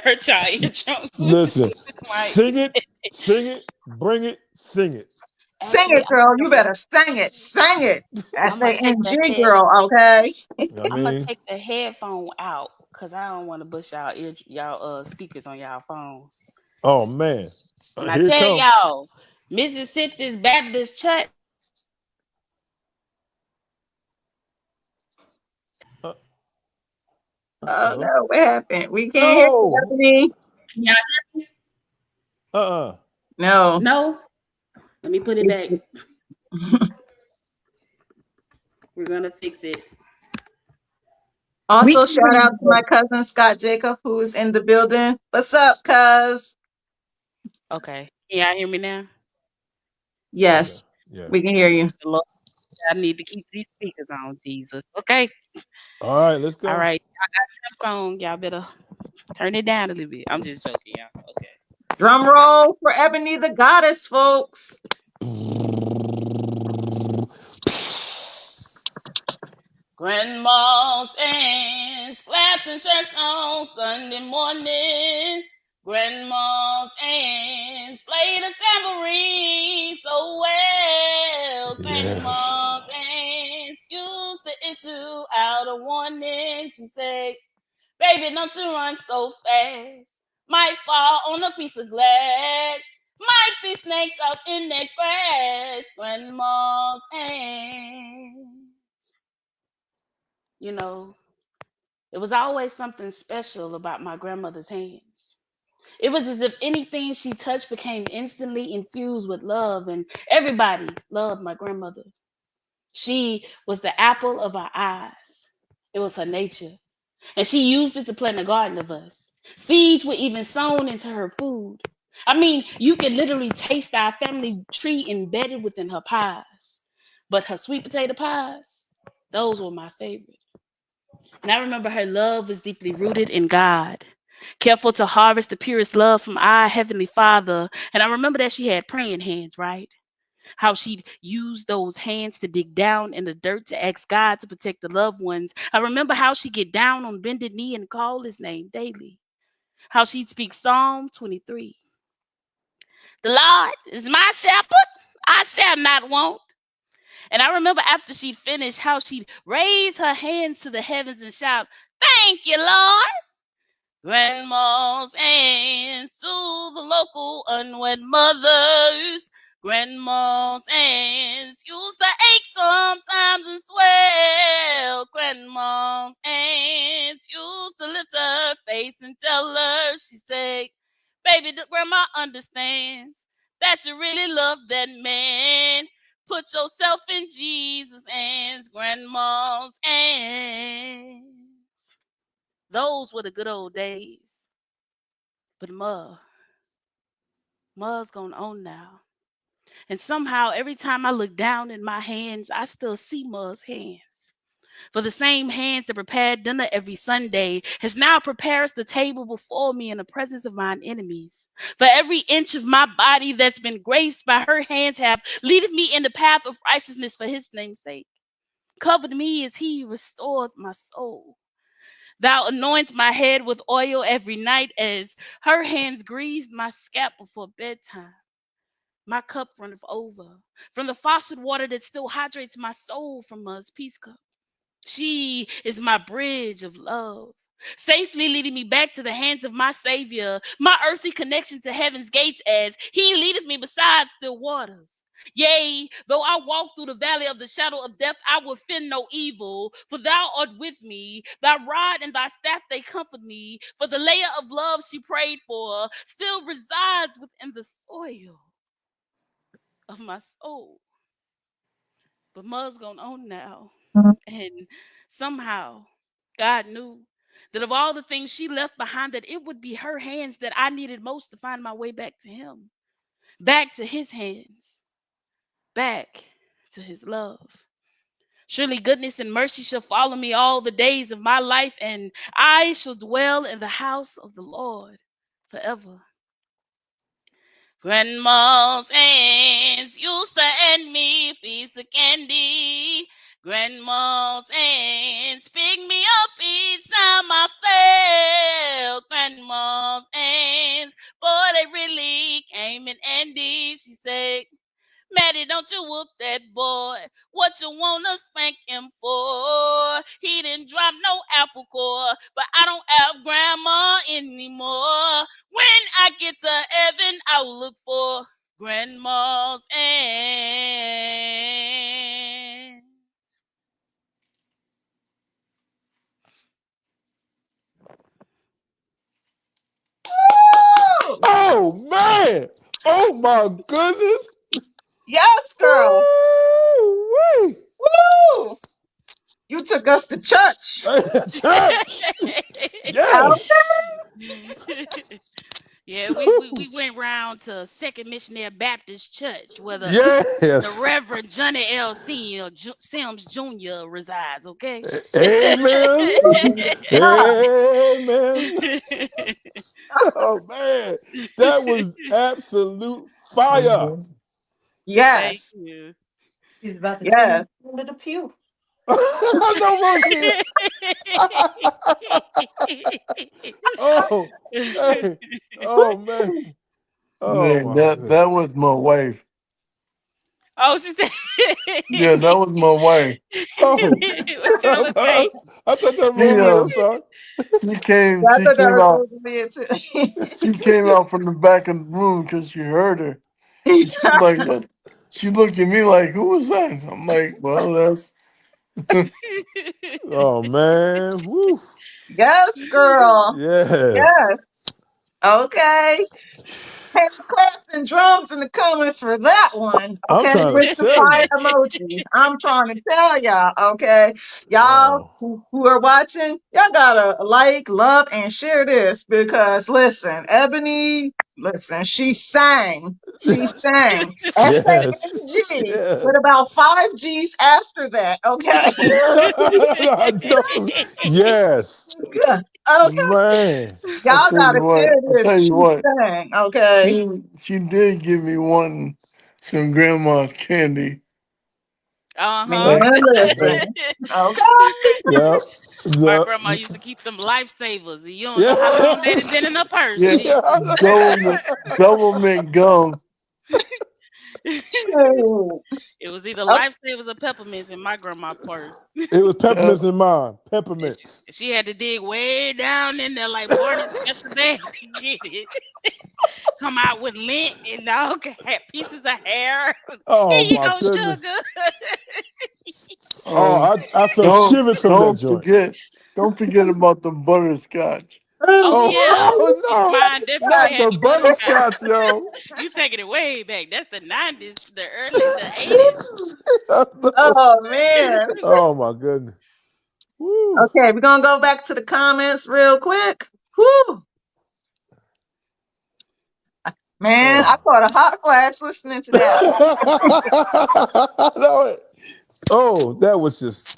hurt y'all eardrums with Listen, this mic. sing it, bring it, sing it. Sing Actually, it, girl. You better sing it. Sing it. I'm gonna take the S-A-N-G, head. girl. Okay. I I'm gonna mean, take the headphone out because I don't want to bust y'all speakers on y'all phones. oh man, When I here it tell come. y'all, Mississippi's Baptist Church. Uh, Oh uh-oh. no, what happened? We can't hear you, No. Ebony. Yeah, Uh-uh. No. no. Let me put it back. We're gonna fix it. We Also, can hear shout out you, to but my cousin Scott Jacob, who's in the building. What's up, cuz? Okay, can y'all hear me now? Yeah. Yes, Yeah. we can hear you. Lord, I need to keep these speakers on, Jesus. Okay, All right, let's all go. right. Y'all got some song. Y'all better turn it down a little bit. I'm just joking, y'all. Okay. Drum roll for Ebony the Goddess, folks. Grandma's hands clapped in church on Sunday morning. Grandma's hands played the tambourine so well. Yes. Grandma's hands used to issue out a warning. She said, "Baby, don't you run so fast. Might fall on a piece of glass. Might be snakes up in that grass." Grandma's hands. You know, it was always something special about my grandmother's hands. It was as if anything she touched became instantly infused with love, and everybody loved my grandmother. She was the apple of our eyes. It was her nature. And she used it to plant a garden of us. Seeds were even sown into her food. I mean, you could literally taste our family tree embedded within her pies. But her sweet potato pies, those were my favorite. And I remember her love was deeply rooted in God, careful to harvest the purest love from our Heavenly Father. And I remember that she had praying hands, right? How she'd use those hands to dig down in the dirt to ask God to protect the loved ones. I remember how she'd get down on bended knee and call his name daily. How she'd speak Psalm 23. The Lord is my shepherd, I shall not want. And I remember after she'd finished, how she'd raise her hands to the heavens and shout, "Thank you, Lord." Grandmas and to the local unwed mothers. Grandmas aunts used to ache sometimes and swell. Grandmas aunts used to lift her face and tell her, she said, "Baby, the grandma understands that you really love that man. Put yourself in Jesus' hands, grandma's hands." Those were the good old days. But Ma's gone on now. And somehow every time I look down in my hands, I still see Ma's hands. For the same hands that prepared dinner every Sunday has now prepared the table before me in the presence of mine enemies. For every inch of my body that's been graced by her hands have leaded me in the path of righteousness for his name's sake. Covered me as he restored my soul. Thou anoint my head with oil every night as her hands greased my scalp before bedtime. My cup runneth over from the faucet water that still hydrates my soul from Ma's peace cup. She is my bridge of love, safely leading me back to the hands of my Savior, my earthly connection to heaven's gates as he leadeth me beside still waters. Yea, though I walk through the valley of the shadow of death, I will fear no evil, for thou art with me. Thy rod and thy staff, they comfort me. For the layer of love she prayed for still resides within the soil of my soul. But Mud's gone on now. And somehow God knew that of all the things she left behind, that it would be her hands that I needed most to find my way back to him, back to his hands, back to his love. Surely goodness and mercy shall follow me all the days of my life, and I shall dwell in the house of the Lord forever. Grandma's hands used to hand me a piece of candy. Grandma's hands picked me up each time I fell. Grandma's hands, boy, they really came in handy. She said, "Maddie, don't you whoop that boy. What you wanna spank him for? He didn't drop no apple core, but I don't have grandma anymore. When I get to heaven, I'll look for grandma's aunt." Woo! Oh man! Oh my goodness! Yes, girl. Woo! Woo! You took us to church. Church! Yes! Yeah, we went round to Second Missionary Baptist Church where the Yes! Reverend Johnny L. Senior Sims Jr. resides, okay? Amen! Yeah. Amen! Oh man! That was absolute fire! Thank Yes. you. He's about to Yes. sing under the pew. I know, Rosalia. Oh, hey, oh man, oh Yeah, my that goodness. was my wife. Oh, she said, Yeah, that was my wife. Oh, what Taylor say? I thought that was She Rosalia. I'm sorry. she came Yeah, I she thought that came was out Rosalia too. she came out from the back of the room because she heard her. And she was like, "What?" She looked at me like, "Who was that?" I'm like, "Well, that's Oh man, woo. Yes, girl. Yes. Yes. Okay. claps and drums in the comments for that one, I'm okay? trying With to the tell fire you. emojis. I'm trying to tell y'all, okay? Y'all Oh. who are watching, y'all gotta like, love, and share this because listen, Ebony, listen, she sang. She sang. Yes. S-A-N-G Yes. with about 5 G's after that, okay? I know. Yes. Okay, Man. I y'all tell gotta you what. share I this. tell you She what. sang, okay? She did give me wanting some grandma's candy. Man, Uh-huh. Like, like listen. Okay. Yep. My Yep. grandma used to keep them lifesavers, and you don't know how long Yeah. they done been in her purse. yeah, double mint gum. Shoot. It was either Oh, lifesavers or peppermints in my grandma purse. It was Yeah. peppermints in mine. And she, Peppermints. she had to dig way down in there like Barney's special bag to get it. Come out with lint and all had pieces of hair. Here Oh you my go, goodness. sugar. Oh, Um, I felt don't shivers from that don't joint. forget don't forget about the butterscotch. Oh oh, yeah, Oh, no. mine definitely Not had the the butterscotch. butterscotch, yo. You taking it way back. That's the 90s, the 80s. oh, man. Oh my goodness. Woo. Okay, we're gonna go back to the comments real quick. Whew. Man, I Oh. caught a hot flash listening to that. I know it. Oh, that was just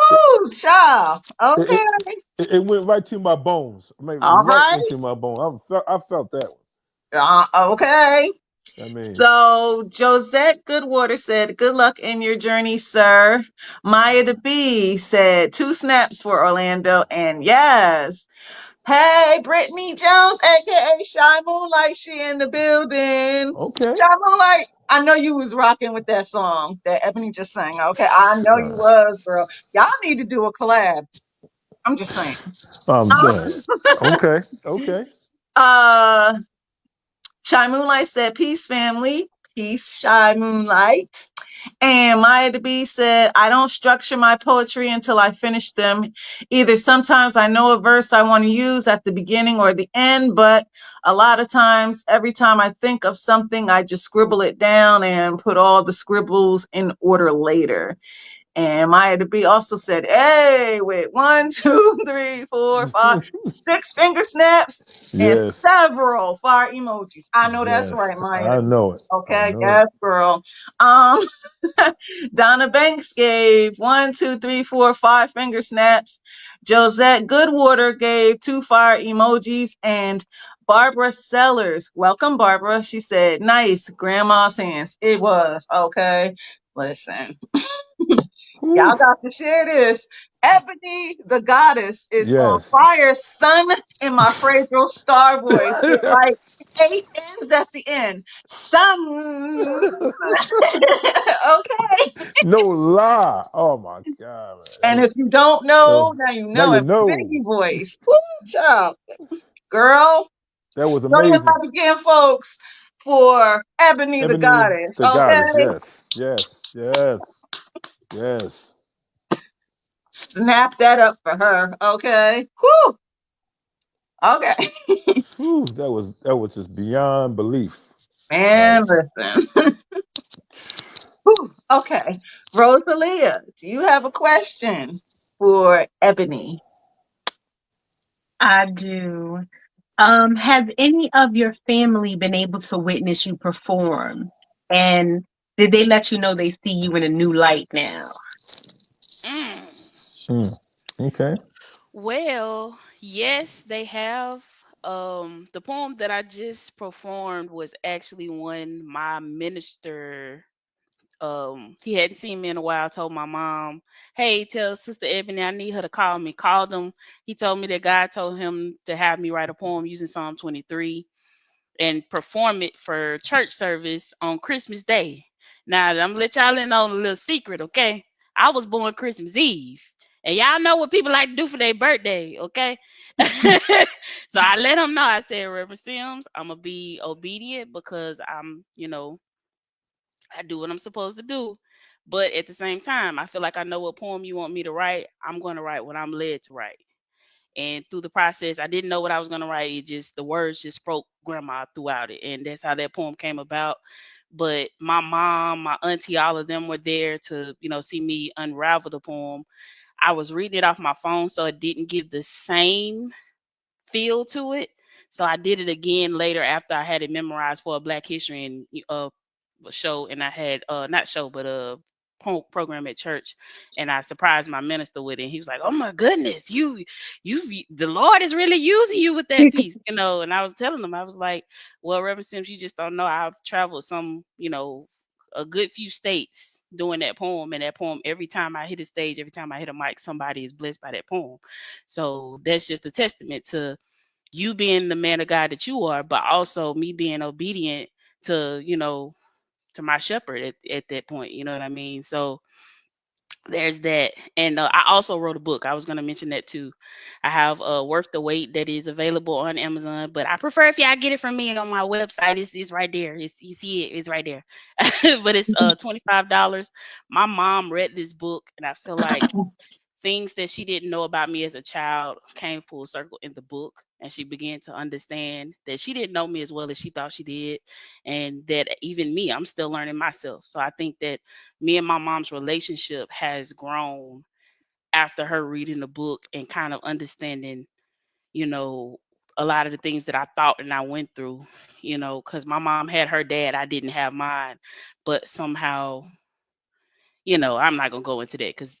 it, Woo, child. it, Okay. it went right to my bones. I mean, All right right. into my bone. I felt that one. Okay. I mean, So Josette Goodwater said, "Good luck in your journey, sir." Maya the Bee said, "Two snaps for Orlando." And yes. Hey, Brittany Jones, aka Shy Moonlight, she in the building. okay. Shy Moonlight, I know you was rocking with that song that Ebony just sang. Okay, I know you Uh, was, girl. Y'all need to do a collab. I'm just saying. I'm done. Okay. Okay. Uh, Shy Moonlight said, "Peace, family. Peace, Shy Moonlight." And Maya the Bee said, "I don't structure my poetry until I finish them. Either sometimes I know a verse I want to use at the beginning or the end, but a lot of times, every time I think of something, I just scribble it down and put all the scribbles in order later." And Maya the Bee also said, "Hey, with one, two, three, four, five, 6 finger snaps and Yes. several fire emojis." I know that's Yes. right, Maya I the Bee. know it. I Okay, know yes, girl. Um, Donna Banks gave one, two, three, four, 5 finger snaps. Josette Goodwater gave 2 fire emojis. And Barbara Sellers, welcome, Barbara. She said, "Nice, grandma's hands." It was, okay. Listen, it. y'all Whew. got to share this. Ebony the Goddess is on Yes. fire. Sun in my fragile star voice with like 8 N's at the end. Sun. Okay. No lie. Oh my God, man. And if you don't know, now you Now know you it. know. Baby voice. Woo, child. Girl, That was throw your amazing. mic again, folks, for Ebony the Ebony Goddess. the goddess. Okay? Yes. Yes. Yes. Yes. Snap that up for her. Okay? Whew. Okay. Whew, that was just beyond belief. Man, Like, listen. Whew. Okay. Rosalia, do you have a question for Ebony? I do. Has any of your family been able to witness you perform? And did they let you know they see you in a new light now? Mm. mm, okay. Well, yes, they have. The poem that I just performed was actually one my minister, he hadn't seen me in a while, told my mom, "Hey, tell Sister Ebony I need her to call me." Called him. He told me that God told him to have me write a poem using Psalm 23 and perform it for church service on Christmas Day. Now, I'm gonna let y'all in on a little secret, okay? I was born Christmas Eve. And y'all know what people like to do for their birthday, okay? So I let him know. I said, "Reverend Sims, I'm gonna be obedient because I do what I'm supposed to do. But at the same time, I feel like I know what poem you want me to write. I'm gonna write what I'm led to write." And through the process, I didn't know what I was gonna write. It just the words just spoke grandma throughout it, and that's how that poem came about. But my mom, my auntie, all of them were there to, see me unravel the poem. I was reading it off my phone, so it didn't give the same feel to it. So I did it again later after I had it memorized for a Black History and show, and I had not show but a program at church, and I surprised my minister with it. He was like, "Oh my goodness, the Lord is really using you with that piece," And I was telling him, I was like, "Well, Reverend Sims, you just don't know. I've traveled a good few states doing that poem, and that poem, every time I hit a stage, every time I hit a mic, somebody is blessed by that poem. So that's just a testament to you being the man of God that you are, but also me being obedient to, to my shepherd at that point. You know what I mean? So there's that. And I also wrote a book. I was going to mention that too. I have Worth the Wait that is available on Amazon, but I prefer if y'all get it from me on my website. It's right there. You see it, it's right there. But it's $25. My mom read this book, and I feel like things that she didn't know about me as a child came full circle in the book, and she began to understand that she didn't know me as well as she thought she did, and that even me, I'm still learning myself. So I think that me and my mom's relationship has grown after her reading the book and kind of understanding, you know a lot of the things that I thought and I went through, because my mom had her dad, I didn't have mine, but somehow, I'm not gonna go into that because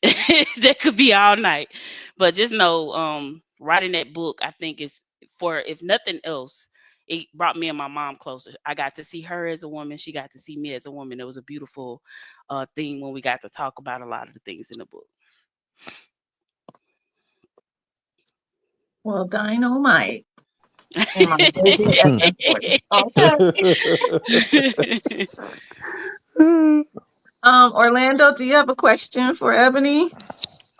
that could be all night. But just know, writing that book, I think is for, if nothing else, it brought me and my mom closer. I got to see her as a woman. She got to see me as a woman. It was a beautiful thing when we got to talk about a lot of the things in the book. Well, dynamite in my baby Evans voice. Okay. Orlando, do you have a question for Ebony?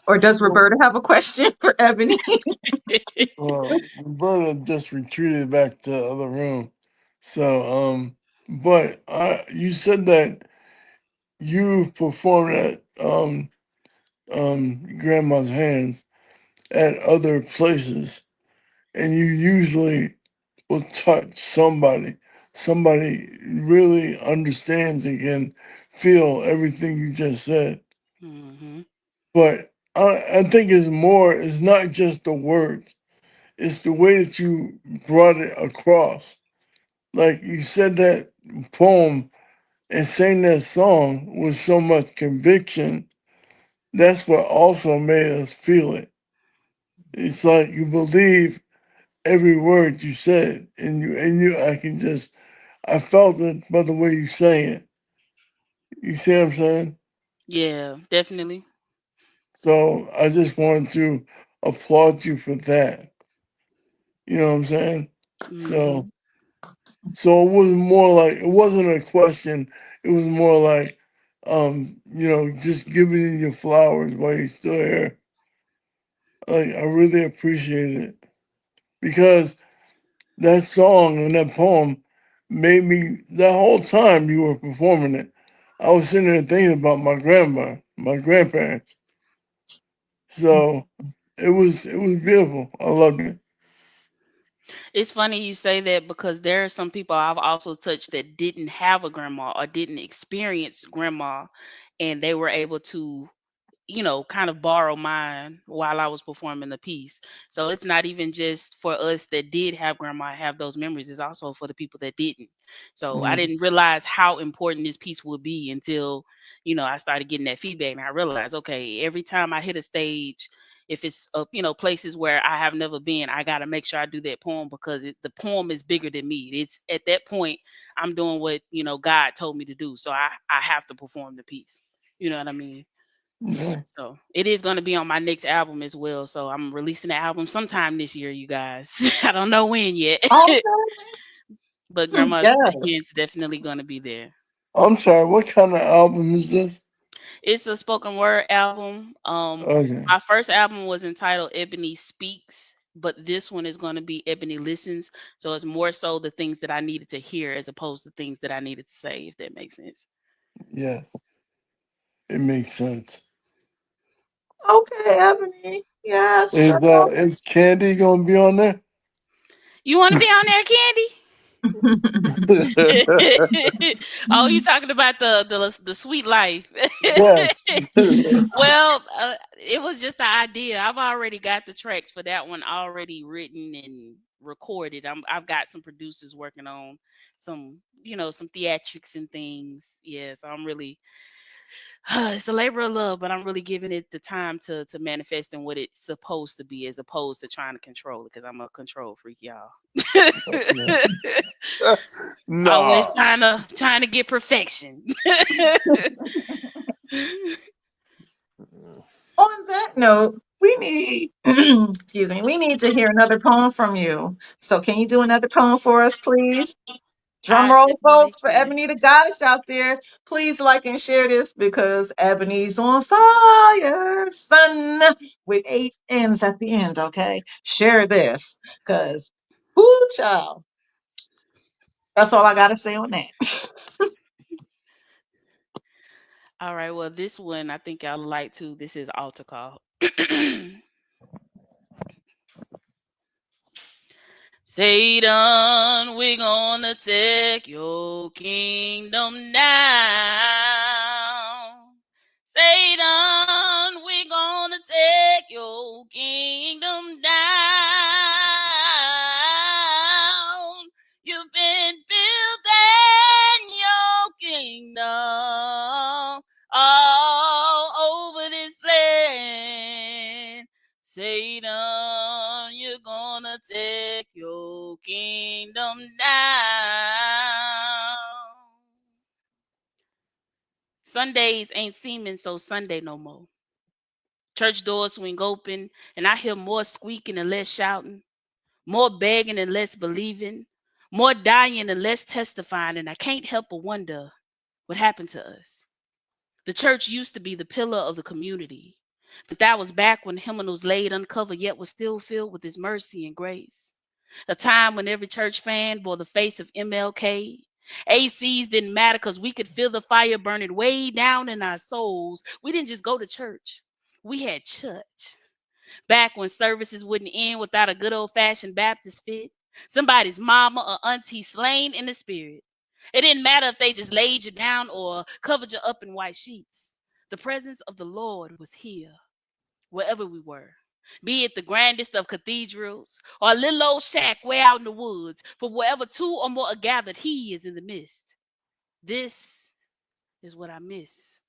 Or does Well, Roberta have a question for Ebony? Roberta just retreated back to the other room. So, but you said that you performed at grandma's hands at other places, and you usually will touch somebody. Somebody really understands and can feel everything you just said. Hmm. But I think it's more. It's not just the words. It's the way that you brought it across. Like you said that poem and sang that song with so much conviction. That's what also made us feel it. It's like you believe every word you said, and you. I can just. I felt it by the way you sang it. You see what I'm saying? Yeah, definitely. So I just wanted to applaud you for that. You know what I'm saying? So Hmm. so it was more like it wasn't a question. It was more like just giving you your flowers while you're still here. Like I really appreciate it because that song and that poem made me that whole time you were performing it. I was sitting there thinking about my grandparents. So it was beautiful. I loved it. It's funny you say that because there are some people I've also touched that didn't have a grandma or didn't experience grandma, and they were able to, kind of borrow mine while I was performing the piece. So it's not even just for us that did have grandma have those memories, it's also for the people that didn't. So I Mm, didn't realize how important this piece would be until, I started getting that feedback, and I realized, okay, every time I hit a stage, if it's places where I have never been, I got to make sure I do that poem because the poem is bigger than me. It's at that point I'm doing what God told me to do, so I have to perform the piece. You know what I mean? yeah. So it is going to be on my next album as well. So I'm releasing the album sometime this year, you guys. I don't know when yet, Okay. but Grandma's Yes. Hands definitely going to be there. I'm sorry. What kind of album is this? It's a spoken word album. Okay. My first album was entitled Ebony Speaks, but this one is going to be Ebony Listens. So it's more so the things that I needed to hear as opposed to things that I needed to say, if that makes sense. Yeah, it makes sense. Okay, Ebony. Yes, Is Candy gonna be on there? You want to be on there, Candy? Oh, you talking about the sweet life? Yes. Well, it was just the idea. I've already got the tracks for that one already written and recorded. I've got some producers working on some, some theatrics and things. Yeah, so I'm really it's a labor of love, but I'm really giving it the time to manifest in what it's supposed to be, as opposed to trying to control it, because I'm a control freak, y'all. Always Nah. trying to get perfection. On that note, we need, excuse me, we need to hear another poem from you. So can you do another poem for us, please? Drum I roll, definitely folks, for can. Ebony the Goddess out there. Please like and share this because Ebony's on fire, son, with 8 N's at the end, okay? Share this because, whoo, child. That's all I got to say on that. All right, well, this one I think y'all like too. This is altar call. Satan, we're gonna take your kingdom down. Satan, we're gonna take your kingdom down. You've been building your kingdom all over this land. Satan, you're gonna take your kingdom down. Sundays ain't seeming so Sunday no more. Church doors swing open, and I hear more squeaking and less shouting, more begging and less believing, more dying and less testifying, and I can't help but wonder what happened to us. The church used to be the pillar of the community, but that was back when hymnals laid uncovered yet was still filled with his mercy and grace. A time when every church fan bore the face of MLK. ACs didn't matter because we could feel the fire burning way down in our souls. We didn't just go to church, we had church. Back when services wouldn't end without a good old-fashioned Baptist fit, somebody's mama or auntie slain in the spirit. It didn't matter if they just laid you down or covered you up in white sheets. The presence of the Lord was here, wherever we were. Be it the grandest of cathedrals or a little old shack way out in the woods, for wherever two or more are gathered, he is in the midst. This is what I miss.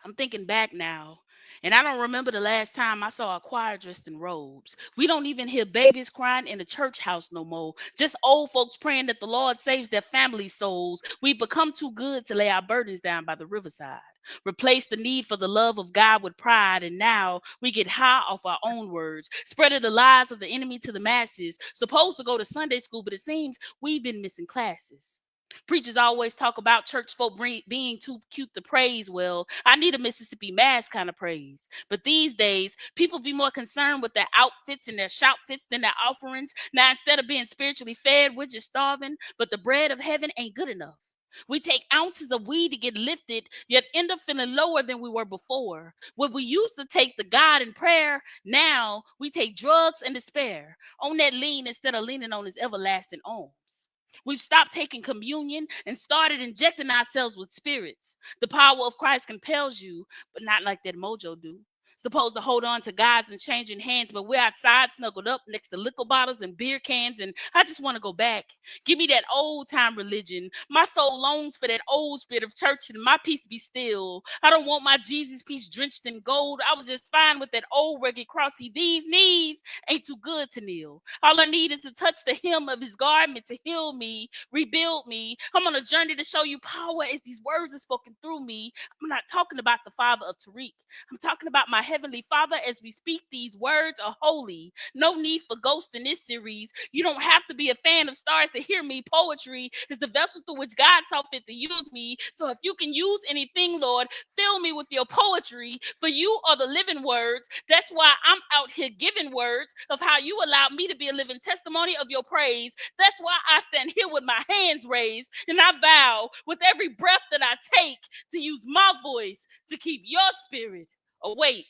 I'm thinking back now, and I don't remember the last time I saw a choir dressed in robes. We don't even hear babies crying in the church house no more. Just old folks praying that the Lord saves their family souls. We've become too good to lay our burdens down by the riverside. Replace the need for the love of God with pride, and now we get high off our own words, spreading the lies of the enemy to the masses. Supposed to go to Sunday school, but it seems we've been missing classes. Preachers always talk about church folk being too cute to praise. Well, I need a Mississippi Mass kind of praise. But these days, people be more concerned with their outfits and their shout fits than their offerings. Now, instead of being spiritually fed, we're just starving. But the bread of heaven ain't good enough. We take ounces of weed to get lifted, yet end up feeling lower than we were before. What we used to take to God in prayer, now we take drugs and despair. On that lean instead of leaning on his everlasting arms. We've stopped taking communion and started injecting ourselves with spirits. The power of Christ compels you, but not like that mojo do. Supposed to hold on to God's and changing hands, but we're outside snuggled up next to liquor bottles and beer cans, and I just want to go back. Give me that old time religion. My soul longs for that old spirit of church, and my peace be still. I don't want my Jesus peace drenched in gold. I was just fine with that old rugged crossy. These knees ain't too good to kneel. All I need is to touch the hem of his garment to heal me, rebuild me. I'm on a journey to show you power as these words are spoken through me. I'm not talking about the father of Tariq. I'm talking about my heavenly father as we speak. These words are holy. No need for ghosts in this series. You don't have to be a fan of stars to hear me. Poetry is the vessel through which God saw fit to use me. So if you can use anything, Lord, fill me with your poetry. For you are the living words. That's why I'm out here giving words of how you allowed me to be a living testimony of your praise. That's why I stand here with my hands raised, and I vow with every breath that I take to use my voice to keep your spirit awake.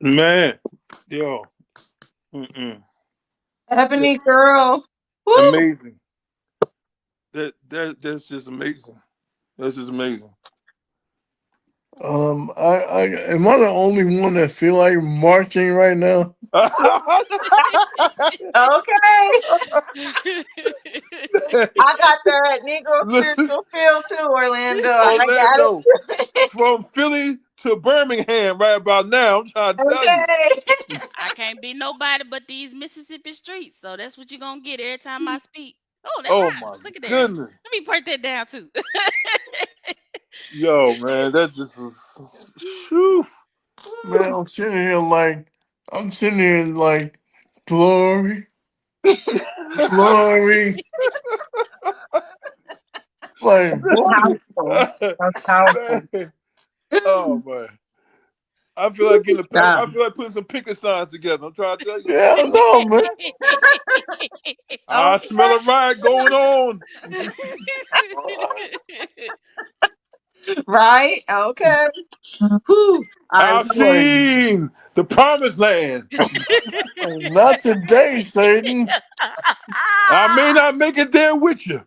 Man, yo, mm-mm. Ebony girl. Woo! Amazing. That's just amazing. That's just amazing. I am I the only one that feel like marching right now? Okay. I got that Negro spiritual feel too, Orlando. I got Orlando, it. from Philly to Birmingham, right about now. I'm trying to tell you. Okay. I can't be nobody but these Mississippi streets. So that's what you're gonna get every time I speak. Oh, that Oh my rhymes. Look at there. goodness, Let me put that down too. yo, man, that just was. Whew. Man, I'm sitting here like glory, glory, like what? Powerful. That's powerful. Man, oh man, I feel like getting. Yeah. I feel like putting some picket signs together. I'm trying to tell you. Yeah, no, man. I smell Okay. a riot going on. Right? Okay. Whew. I I've agree. Like, seen the promised land. not today, Satan. I may not make it there with you,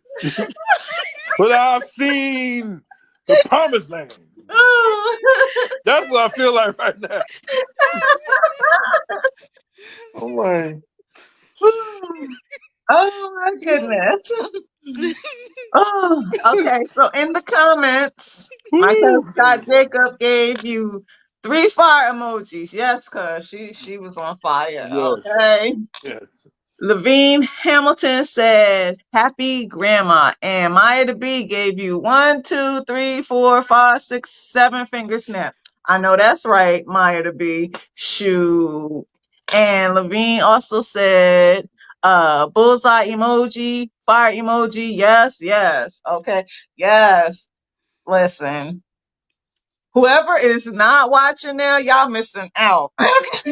but I've seen the promised land. That's what I feel like right now. I'm like, Oh my goodness. Oh, okay. So in the comments, my cousin Woo. Scott Jacob gave you 3 fire emojis. Yes, cuz she was on fire. Yes, Okay. yes. Levine Hamilton said, "Happy Grandma." And Maya the B gave you 1, 2, 3, 4, 5, 6, 7 finger snaps. I know that's right, Maya the B. Shoot. And Levine also said, bullseye emoji, fire emoji. Yes, yes. Okay. Yes. Listen. Whoever is not watching now, y'all missing out.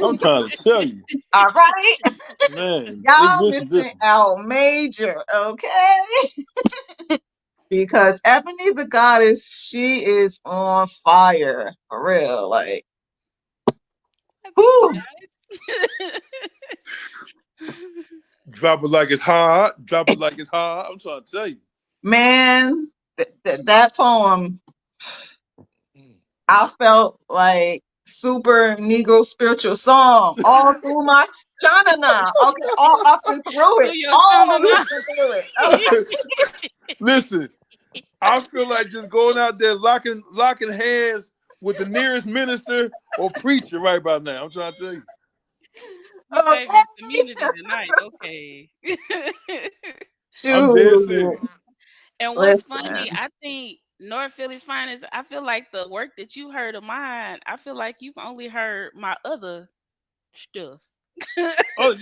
I'm trying to tell you, All right. man. It's Y'all this and this. missing out major, okay? Because Ebony the Goddess, she is on fire. For real. Like, Thank you whew, guys. Drop it like it's hot. Drop it like it's hot. I'm trying to tell you. man, that poem, I felt like super Negro spiritual song all through my shanana. Okay, all up and through Do it. your All son up and through it. Listen, I feel like just going out there locking hands with the nearest minister or preacher right about now. I'm trying to tell you. We saving the Okay. community tonight. Okay. I'm dead Shoot. serious. And what's funny, Listen. I think North Philly's finest, I feel like the work that you heard of mine, I feel like you've only heard my other stuff. Oh,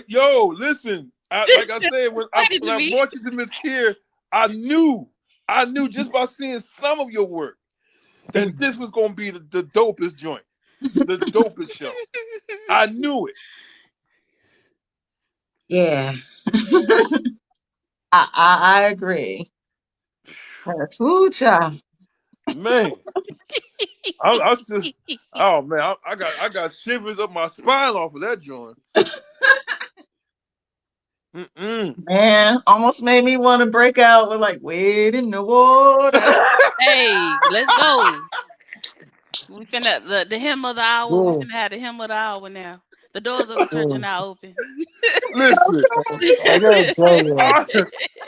yo, listen. Like I said, Ready when to I be. brought you to Mz.KIR, I knew just by seeing some of your work that this was gonna be the dopest joint, the dopest show. I knew it, Yeah. I agree. That's woo child. man. I still, oh man, I got shivers up my spine off of that joint. Mm-mm. Man, almost made me want to break out with like wade in the water. Hey, let's go. We finna the hymn of the hour. We bro, finna have the hymn of the hour now. The doors of the church are bro, now open. Listen, I gotta tell you, I,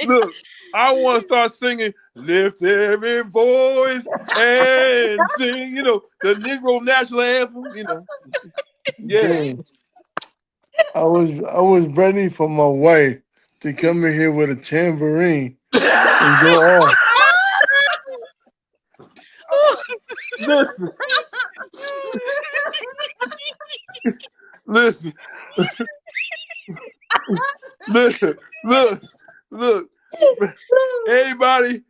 look, I want to start singing "Lift Every Voice and Sing." You know the Negro national anthem. You know, yeah. dude, I was ready for my wife to come in here with a tambourine and go off. Listen, listen, look, look, look. Everybody,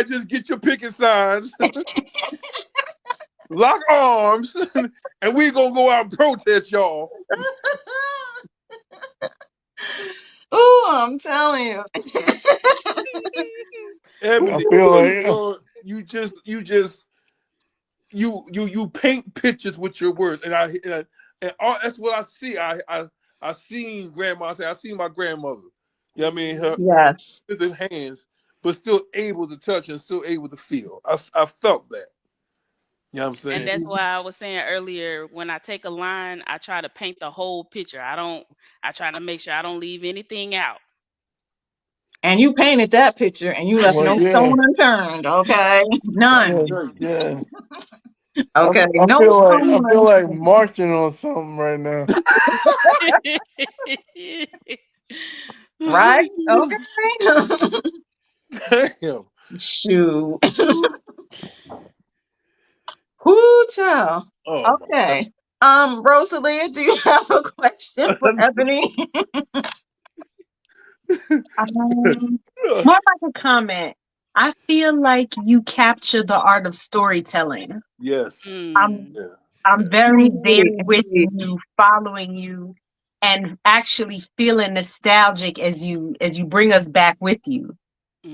just get your picket signs, lock arms, and we gonna go out and protest, y'all. Ooh, I'm telling you. I Ebony, feel you like know, you just you paint pictures with your words, and all, that's what I see. I seen grandma say, I seen my grandmother. You know what I mean? Her Yes. with her hands, but still able to touch and still able to feel. I felt that. You know what I'm And saying? that's why I was saying earlier, when I take a line, I try to paint the whole picture. I try to make sure I don't leave anything out. And you painted that picture and you left Well, no yeah, stone unturned, okay? That's None. yeah, crazy. yeah. Okay. I No I stone feel like unturned. marching on something right now. Right? Okay. Damn. Shoot. Whoo, child. Oh my Okay. Rosalia, do you have a question for god. Ebony? Um, More like a comment. I feel like you capture the art of storytelling. Yes. I'm Mm. Yeah. I'm Yeah. very there Indeed, with indeed. you, following you, and actually feeling nostalgic as you bring us back with you.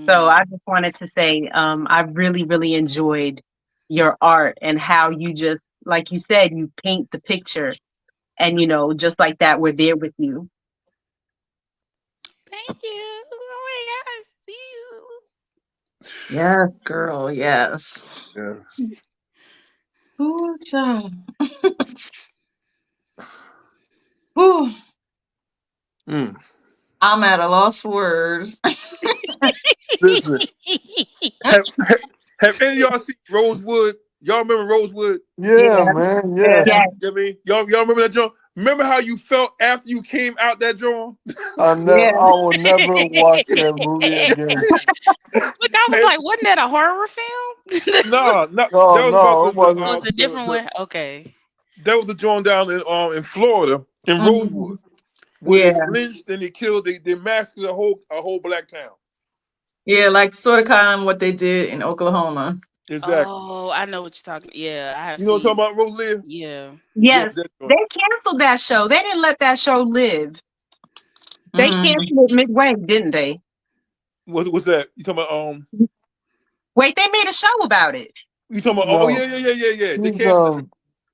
So I Mm. just wanted to say, I really, really enjoyed your art and how you just, like you said, you paint the picture, and just like that, we're there with you. Thank you. Oh my God, see you. Yes, girl, yes. Yeah. Whoo, child. Whew. Mm. I'm at a loss for words. Listen, have any of y'all seen Rosewood? Y'all remember Rosewood? Yeah, Yeah, man. yeah. Yeah. Yeah, You know what I mean? Y'all remember that joint? Remember how you felt after you came out that joint? Yeah. I will never watch that movie again. Look, I was And like, wasn't that a horror film? nah, nah, No, that was about no, it Oh, wasn't. it's a different one. Okay. that was the joint down in Florida in Hmm. Rosewood where Yeah. they lynched and they killed they massacred a whole black town. Yeah, like sort of kind of what they did in Oklahoma. Exactly. Oh, I know what you're talking. Yeah, I have You know what I'm seen. talking about, Rosalia? Yeah. Yeah, yes. that They joint. canceled that show. They didn't let that show live. They Hmm. canceled it midway, didn't they? What's that? You talking about Wait, they made a show about it. you talking about oh No, yeah. They he's canceled that.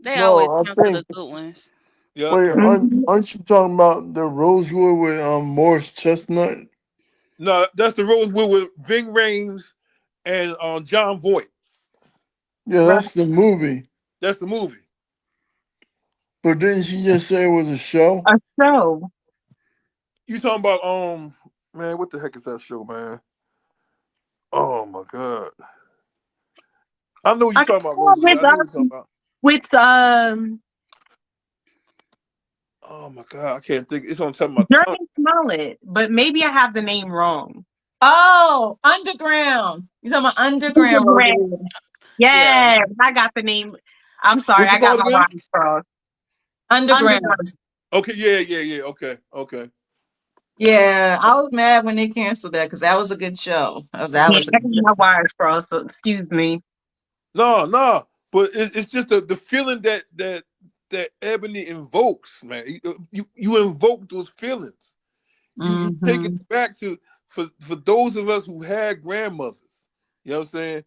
They always no. I cancel the think. good ones. Yeah. Wait, Mhm. aren't you talking about the Rosewood with Morris Chestnut? No, that's the Rosewood with Ving Rhames and John Voight. Yeah, Right. that's the movie. That's the movie. But didn't she just say it was a show? A show. You talking about man, what the heck is that show, man? Oh my god. I know what you A talking about, show Rosalie. I know what you talking about. with Oh my god, I can't think. It's on top of my tongue. Jeremy Smollett, but maybe I have the name wrong. Oh, Underground. You talking about Underground, Underground. Rosalia? Yeah. Yes, I got the name. I'm sorry, What's I it got called my again? wires crossed. Underground. Underground. Okay, yeah. Okay. Yeah, I was mad when they canceled that because that was a good show. That Yeah, was a I good got show. my wires crossed. So excuse me. No. But it's just the feeling that Ebony invokes, man. You invoke those feelings. You take it Hmm. back to for those of us who had grandmothers. You know what I'm saying?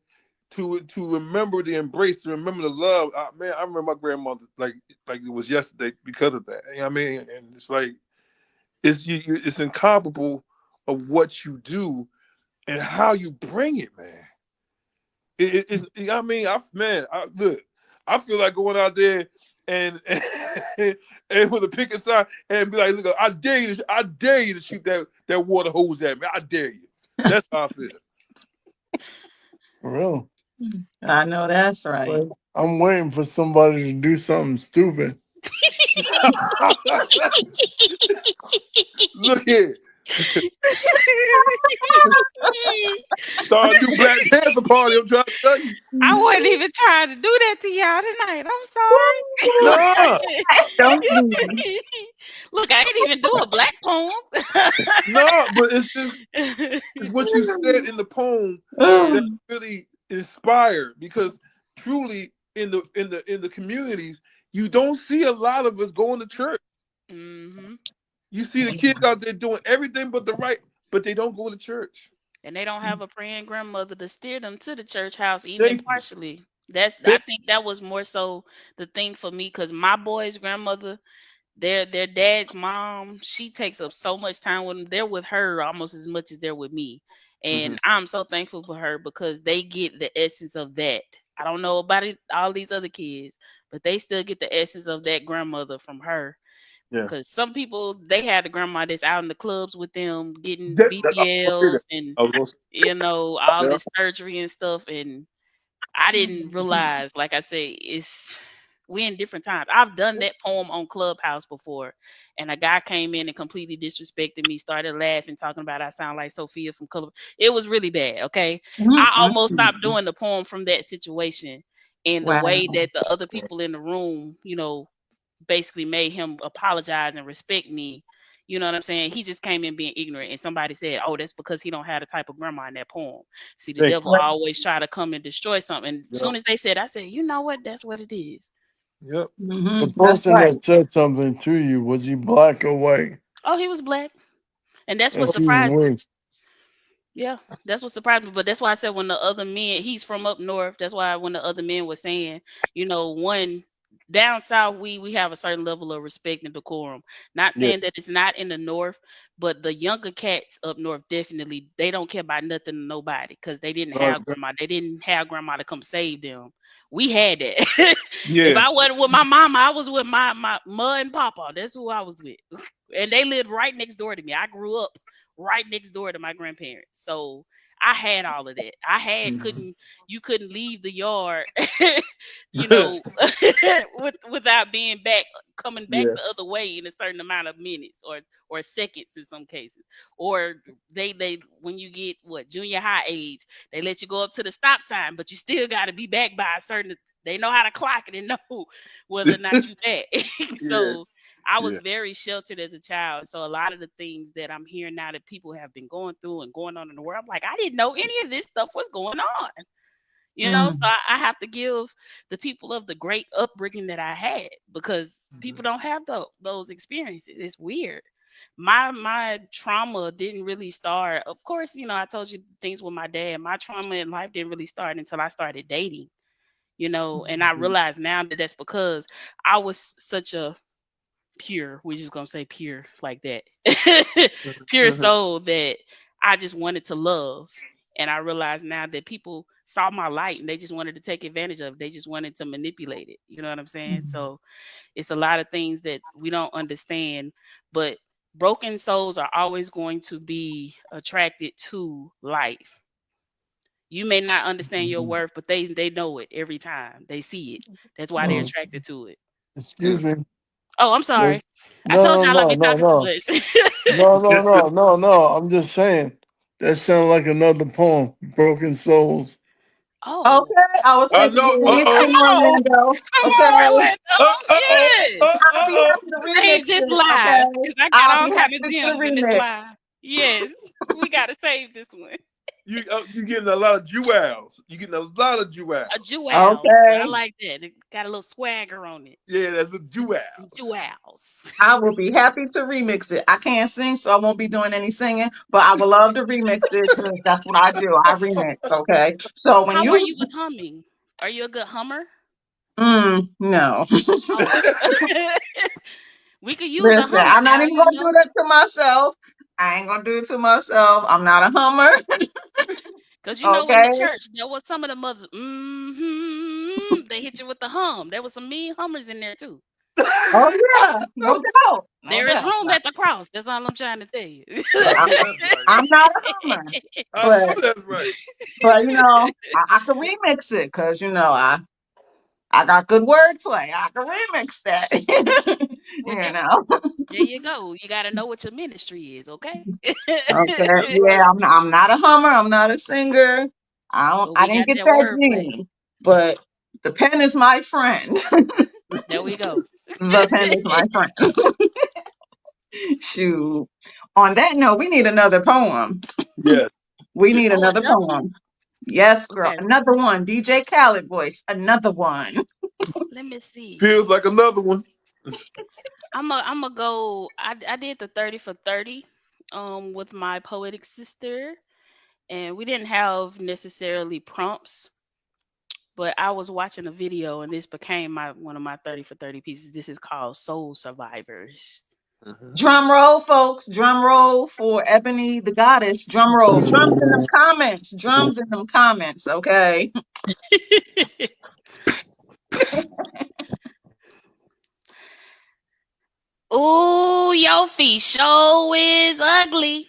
To remember the embrace, to remember the love. Man, I remember my grandmother like it was yesterday because of that. You know what I mean? And it's like it's incomparable of what you do and how you bring it, man. I mean, look, I feel like going out there and and with a pick aside and be like, look, I dare you to shoot that water hose at me. I dare you. That's how I feel. For real. I know that's right. Like, I'm waiting for somebody to do something stupid. Look here, start a new Black Panther party. I'm trying to tell you. I wasn't even trying to do that to y'all tonight. I'm Nah, Don't do. sorry. Look, I didn't even do a black poem. nah, but it's what you said in the poem Yeah. that really inspired because truly in the communities you don't see a lot of us going to church. Hmm. You see the kids out there doing everything but the right, but they don't go to church. And they don't have a praying grandmother to steer them to the church house, even Thank you. partially. I think that was more so the thing for me because my boy's grandmother, their dad's mom, she takes up so much time with them. They're with her almost as much as they're with me. Hmm. And I'm so thankful for her because they get the essence of that. I don't know about it, all these other kids, but they still get the essence of that grandmother from her. Yeah. Because some people they had a grandma that's out in the clubs with them getting I was gonna say that. BBLs and I was gonna say, all yeah. this surgery and stuff. And I didn't realize, like I say, it's we in different times. I've done that poem on Clubhouse before, and a guy came in and completely disrespected me, started laughing, talking about I sound like Sophia from Color. It was really bad. Okay, I almost stopped Mm-mm. doing the poem from that situation, and the way Wow. that the other people in the room, basically made him apologize and respect me. You know what I'm saying? He just came in being ignorant, and somebody said, "Oh, that's because he don't have the type of grandma in that poem." See, the Thank devil Well, always try to come and destroy something. And as you. soon as they said, I said, "You know what? That's what it is." Yep. The that's person right. that said something to you, was he black or white? Oh, he was black, and that's what That's Yep. even surprised me. worse. Yeah, that's what surprised me. But that's why I said when the other men, he's from up north. That's why when the other men were saying, one down south, we have a certain level of respect and decorum. Not Yeah. saying that it's not in the north, but the younger cats up north definitely they don't care about nothing and nobody because they didn't Uh, have grandma. They didn't have grandma to come save them. We had that. If yeah. I wasn't with my mama, I was with my mud and papa. That's who I was with, and they lived right next door to me. I grew up right next door to my grandparents. So I had all of that. I had Mhm. couldn't you couldn't leave the yard, you know, without being back coming back Yeah. the other way in a certain amount of minutes or seconds in some cases. Or they when you get what junior high age, they let you go up to the stop sign, but you still got to be back by a certain. They know how to clock it and know whether or not you back. Yeah. So I was Yeah. very sheltered as a child. So a lot of the things that I'm hearing now that people have been going through and going on in the world, I'm like, I didn't know any of this stuff was going on. So Mm. I have to give the people of the great upbringing that I had because Mhm. people don't have those experiences. It's weird. My trauma didn't really start. Of course, I told you things with my dad. My trauma in life didn't really start until I started dating. And I realize now that that's because I was such a pure. We're just gonna say pure like that. Pure Mhm. soul that I just wanted to love. And I realize now that people saw my light and they just wanted to take advantage of it. They just wanted to manipulate it. You know what I'm saying? So it's a lot of things that we don't understand, but broken souls are always going to be attracted to light. You may not understand your worth, but they know it every time. They see it. That's why they're Oh, attracted to it. excuse me. Oh, I'm sorry. No, I told no, y'all I no, be no, talking too no, much. no, no, no, no, no. I'm just saying that sounds like another poem. Broken souls. Oh, Okay, I was I thinking, know. let Uh me oh. sing oh, Orlando. come on, Okay, Uh Orlando. oh. Yes. I'll be Oh. happy to remix Save this it. live Okay, because I got I'll all be kind of happy to gems in this remix. live. Yes, we got to save this one. You getting a lot of jewels. You getting a lot of A jewels. jewels. Okay, I like that. It got a little swagger on it. Yeah, that's the jewels. Jewels. I will be happy to remix it. I can't sing, so I won't be doing any singing, but I would love to remix it because that's what I do. I remix. Okay, so when How are you, you with humming? Are you a good hummer? no, Oh. We could use a listen, hummer I'm not now, even gonna do that to myself. I ain't gonna do it to myself. I'm not a hummer. because in the Okay. church there was some of the mothers. They hit you with the hum. There was some mean hummers in there too. Oh yeah, no doubt, no There is doubt. room at the cross. That's all I'm trying to tell you. I I, know that's right. I'm not a hummer, I but know that's right. I can remix it because I got good wordplay. I can remix that. Well, there, know. there you go. You got to know what your ministry is, okay? Okay. That's Yeah, right. I'm not a hummer. I'm not a singer. But I we didn't got get that that wordplay. gene, but the pen is my friend. There we go. The pen is my friend. Shoot. On that note, we need another poem. Yes. We Yes. need Oh, another another one. poem. Yes, girl. Okay, Another one. DJ Khaled voice. Another one. let me see. Feels like another one. I'm a go. I did the 30 for 30 with my poetic sister, and we didn't have necessarily prompts, But I was watching a video and this became my one of my 30 for 30 pieces. This is called Soul Survivors. Mhm. Drum roll, folks. Drum roll for Ebony the Goddess. Drum roll. Drums in them comments. Drums in them comments. Okay. Ooh, your feet show is ugly.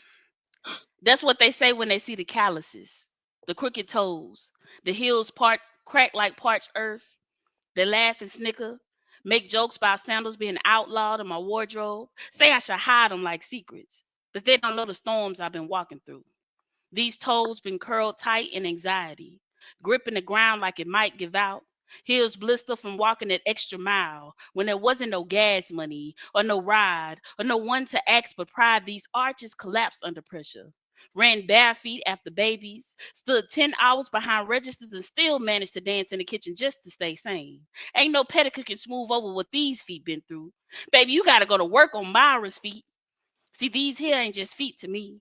That's what they say when they see the calluses, the crooked toes, the heels crack like parched earth. They laugh and snicker, make jokes about sandals being outlawed in my wardrobe, say I should hide them like secrets. But they don't know the storms I've been walking through. These toes been curled tight in anxiety, gripping the ground like it might give out. Heels blister from walking that extra mile when there wasn't no gas money or no ride or no one to ask but pride. These arches collapsed under pressure. Ran bare feet after babies, stood 10 hours behind registers and still managed to dance in the kitchen just to stay sane. Ain't no pedicure can smooth over what these feet been through. Baby, you gotta go to work on Myra's feet. See, these here ain't just feet to me.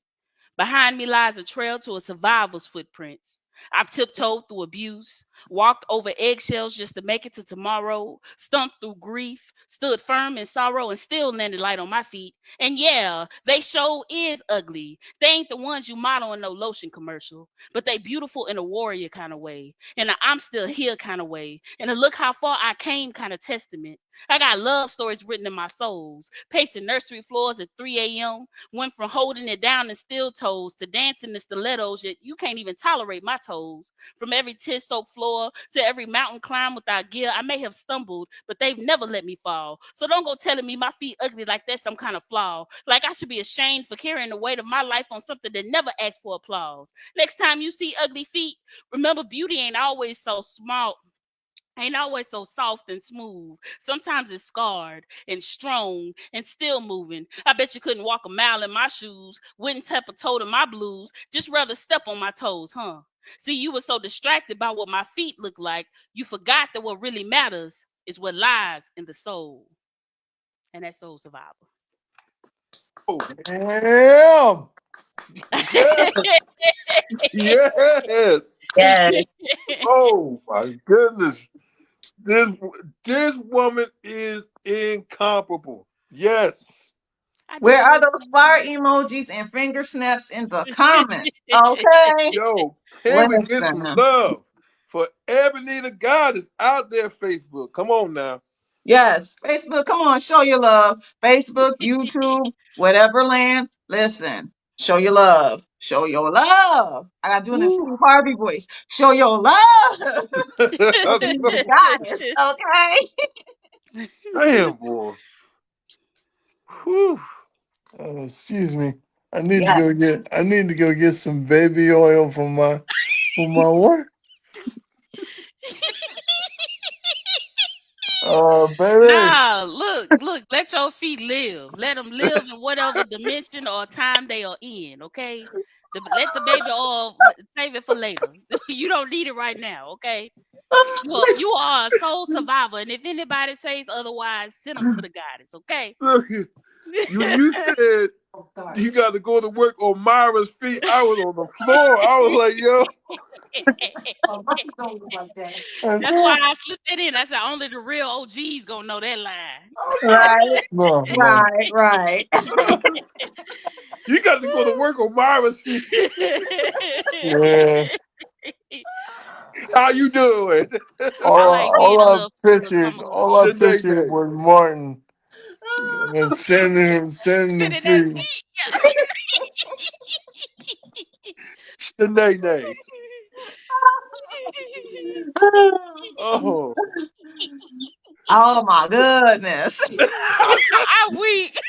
Behind me lies a trail to a survival's footprints. I've tiptoed through abuse, walked over eggshells just to make it to tomorrow, stumped through grief, stood firm in sorrow, and still landed light on my feet. And yeah, they show is ugly. They ain't the ones you model in no lotion commercial, but they beautiful in a warrior kind of way, in a I'm still here kind of way, and a look how far I came kind of testament. I got love stories written in my souls, pacing nursery floors at 3 a.m., went from holding it down in steel toes to dancing in stilettos, yet you can't even tolerate my toes. From every tear-soaked floor to every mountain climb without gear, I may have stumbled, but they've never let me fall. So don't go telling me my feet ugly like that's some kind of flaw. Like I should be ashamed for carrying the weight of my life on something that never asked for applause. Next time you see ugly feet, remember beauty ain't always so soft and smooth. Sometimes it's scarred and strong and still moving. I bet you couldn't walk a mile in my shoes, wouldn't tap a toe to my blues, just rather step on my toes, huh? See, you were so distracted by what my feet look like, you forgot that what really matters is what lies in the soul. And that's Soul Survivor. Damn. Yes. Yes. Yes. Oh my goodness. This this woman is incomparable. Yes. I Where know are it. those fire emojis and finger snaps in the comments? Okay. Yo, can we get some Listen. love for Ebony the Goddess out there, Facebook? Come on now. Yes. Facebook, come on, show your love. Facebook, YouTube, whatever land. Listen. Show your love. Show your love. I gotta do it in Woo. Steve Harvey voice. Show your love. Ebony the Goddess. Okay. Damn, boy. Whew. Excuse me. Yeah. I need to go get some baby oil for my work. Baby. Nah, look, let your feet live. Let them live in whatever dimension or time they are in, okay? Let the baby oil save it for later. You don't need it right now, okay? You are a soul survivor, and if anybody says otherwise, send them to the goddess, okay? Look, you said Oh, sorry. you got to go to work on Myra's feet. I was on the floor. I was like, yo. Oh, my feet don't look like that. That's why I slipped it in. I said only the real OGs gonna know that line. Right. No, no. Right. Right. You got to go to work on Myra's feet. Yeah. How you doing? I like being a little All I Shanae pictured Nay. was Martin and sending them sitting that free. seat. Shanae Nay. Oh. Oh my goodness. I weak.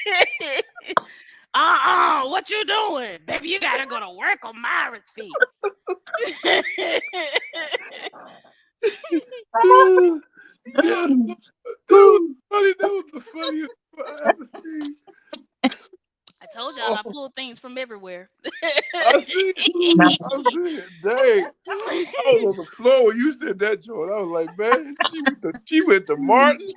What you doing? Baby, you gotta go to work on Myra's feet. Yeah, that was funny. That was the funniest I ever seen. I told y'all I Oh, pulled things from everywhere. I see it. I see it. Dang. I was on the floor when you said that, Joy. I was like, man, she went to Martin.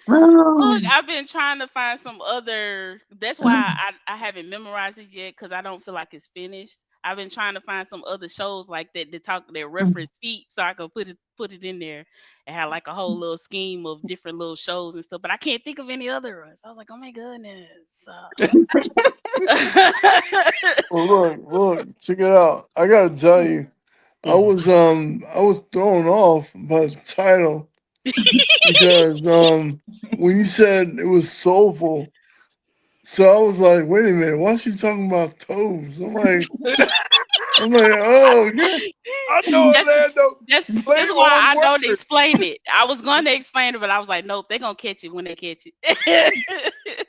Look, I've been trying to find some other. That's why I haven't memorized it yet because I don't feel like it's finished. I've been trying to find some other shows like that that talk that reference feet, so I could put it in there and have like a whole little scheme of different little shows and stuff. But I can't think of any other ones. I was like, oh my goodness. Well, look, check it out. I gotta tell you, I was thrown off by the title because when you said it was soulful, so I was like, wait a minute, why is she talking about toes? I'm like, oh, okay. I know, that's Orlando. that's Blame why on I don't words. explain it. I was going to explain it, but I was like, nope, they're gonna catch it when they catch it.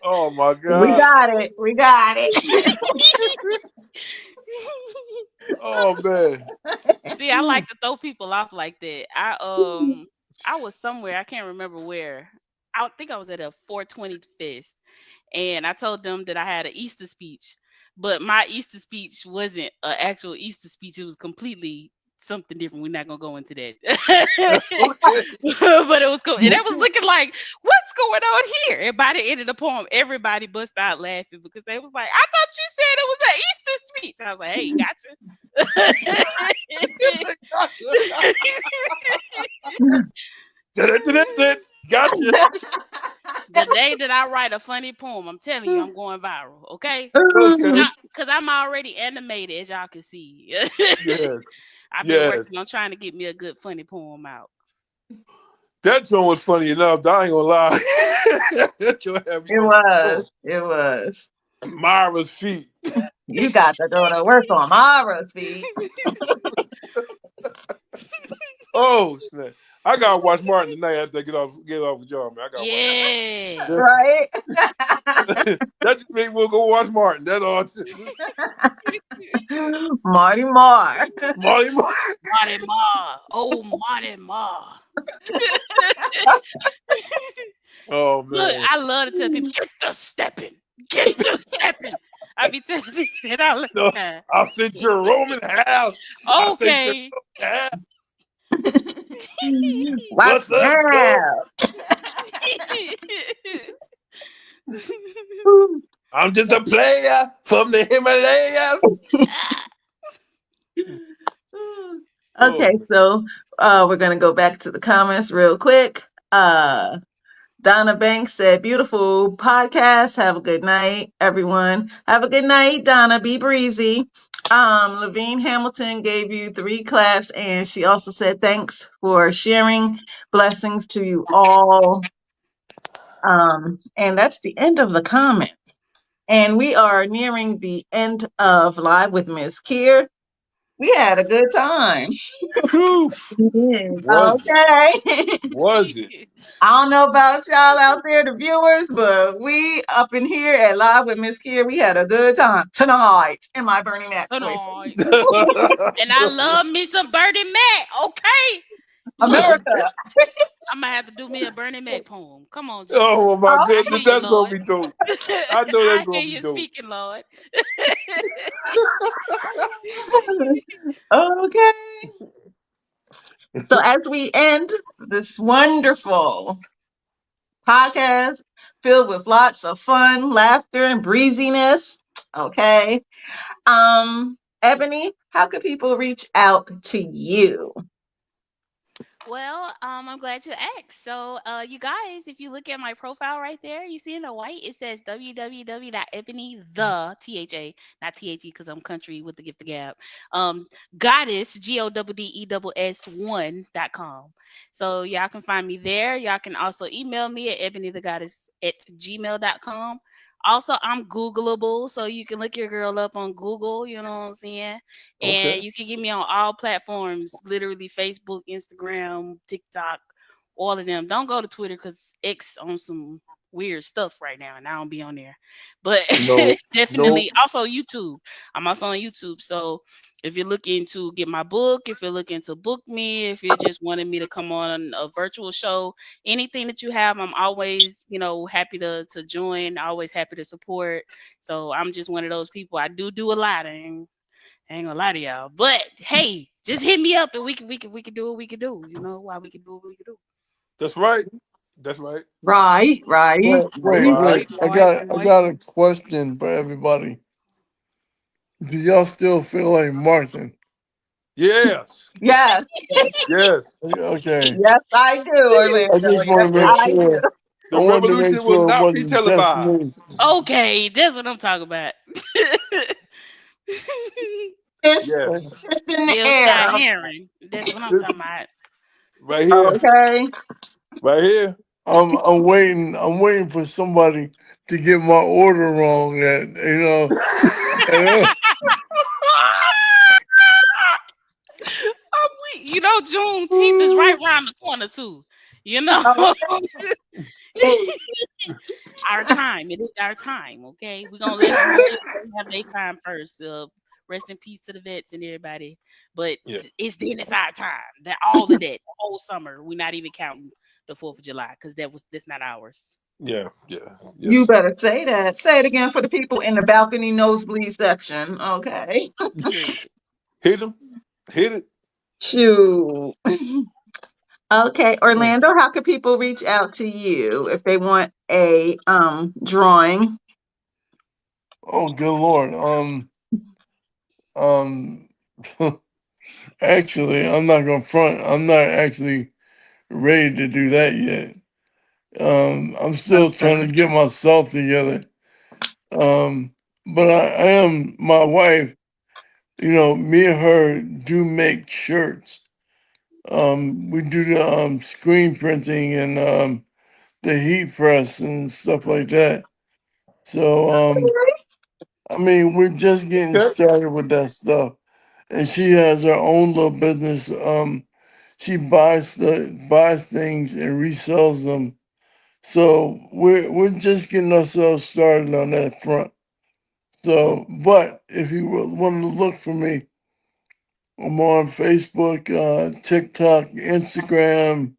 Oh my We God. got it. We got it. Oh man. See, I like to throw people off like that. I was somewhere, I can't remember where. I think I was at a 420 fest, and I told them that I had an Easter speech, but my Easter speech wasn't an actual Easter speech. It was completely something different. We're not gonna go into that. Okay. But it was cool. And it was looking like, what's going on here? And by the end of the poem, everybody bust out laughing because they was like, I thought you said it was an Easter speech. I was like, hey, gotcha. Gotcha. The day that I write a funny poem, I'm telling you, I'm going viral. Okay. Okay. Because I'm already animated, as y'all can see. Yes. I've been Yes. working on trying to get me a good funny poem out. That joint was funny enough. I ain't gonna lie. That joint had me It on the was. floor. It was. Myra's feet. You got to go to work on Mara's feet. Oh snap! I gotta watch Martin tonight after I get off the job, man. I gotta watch Yeah. that. Right? That just means we'll go watch Martin. That's all. Marty Mar. Marty Martin. Marty Ma. Oh, Marty Ma. Oh Look, man. I love to tell people, get the stepping. Get the stepping. I be telling people that all the No, time. I'll send you a Roman house. I send you Okay. a Roman house. Watch What's up, Joe? now. I'm just a player from the Himalayas. Okay, Oh, so we're gonna go back to the comments real quick. Donna Banks said, beautiful podcast. Have a good night, everyone. Have a good night, Donna. Be breezy. Levine Hamilton gave you 3 claps, and she also said, thanks for sharing. Blessings to you all. And that's the end of the comment. And we are nearing the end of Live with Mz.KIR. We had a good time. whew. Yes. Was it? Okay. Was it? I don't know about y'all out there, the viewers, but we up in here at Live with Mz.KIR, we had a good time tonight in my Bernie Mac voice. Tonight. And I love me some Bernie Mac. Okay. Look, America. I'm gonna have to do me a Bernie Mac poem. Come on, Jesus. Oh my I goodness, hear you, that's gonna Lord. be dope. I know that's I hear gonna be you dope. speaking, Lord. Okay. So as we end this wonderful podcast filled with lots of fun, laughter, and breeziness, okay. Ebony, how can people reach out to you? Well, I'm glad you asked. So, you guys, if you look at my profile right there, you see in the white, it says www.ebonytha, not THE because I'm country with the gift of gab, goddess, GODDESS1.com. So, y'all can find me there. Y'all can also email me at ebonythegoddess@gmail.com. Also, I'm Googleable, so you can look your girl up on Google, you know what I'm saying? Okay. And you can get me on all platforms, literally Facebook, Instagram, TikTok, all of them. Don't go to Twitter because X on some weird stuff right now, and I don't be on there. But No, no. definitely also YouTube. I'm also on YouTube. So if you're looking to get my book, if you're looking to book me, if you're just wanting me to come on a virtual show, anything that you have, I'm always, happy to join, always happy to support. So I'm just one of those people. I do a lot, and I ain't gonna lie to y'all. But hey, just hit me up and we can do what we can do. You know why we can do what we can do. That's right. That's right. Right, right, Wait, All wait, right. right. wait. Right. I got a question for everybody. Do y'all still feel like marching? Yes. Yes, Yes. Okay. yes, I do, I Orlando. just Yes, want to make Yes. I do. sure. I The wanted to make revolution will sure it not be wasn't just me. televised. Okay, that's what I'm talking about. Fist, Yes. fist in the Bill air. Sky Heron. That's what I'm talking about. Right here. Okay. Right here. I'm waiting for somebody to get my order wrong. And, You know, Juneteenth is right around the corner too. You know, Oh, our time. It is our time. Okay, we're gonna let them live. They have their time first. Rest in peace to the vets and everybody. But Yeah. it's our time. That all of that, the whole summer. We're not even counting the 4th of July because that's not ours. Yeah. Yeah. you Yes. better say that. Say it again for the people in the balcony nosebleed section. Okay. Period. Hit him. Hit it. Shoot. Okay, oh, Orlando, how can people reach out to you if they want a drawing? oh, good Lord. Um, actually, I'm not gonna front. I'm not actually ready to do that yet. I'm still Okay. trying to get myself together. Um, but I am my wife. Me and her do make shirts. We do the screen printing and the heat press and stuff like that. So I mean, we're just getting Okay. started with that stuff. And she has her own little business. She buys things and resells them. So we're just getting ourselves started on that front. So, but if you want to look for me, I'm on Facebook, TikTok, Instagram.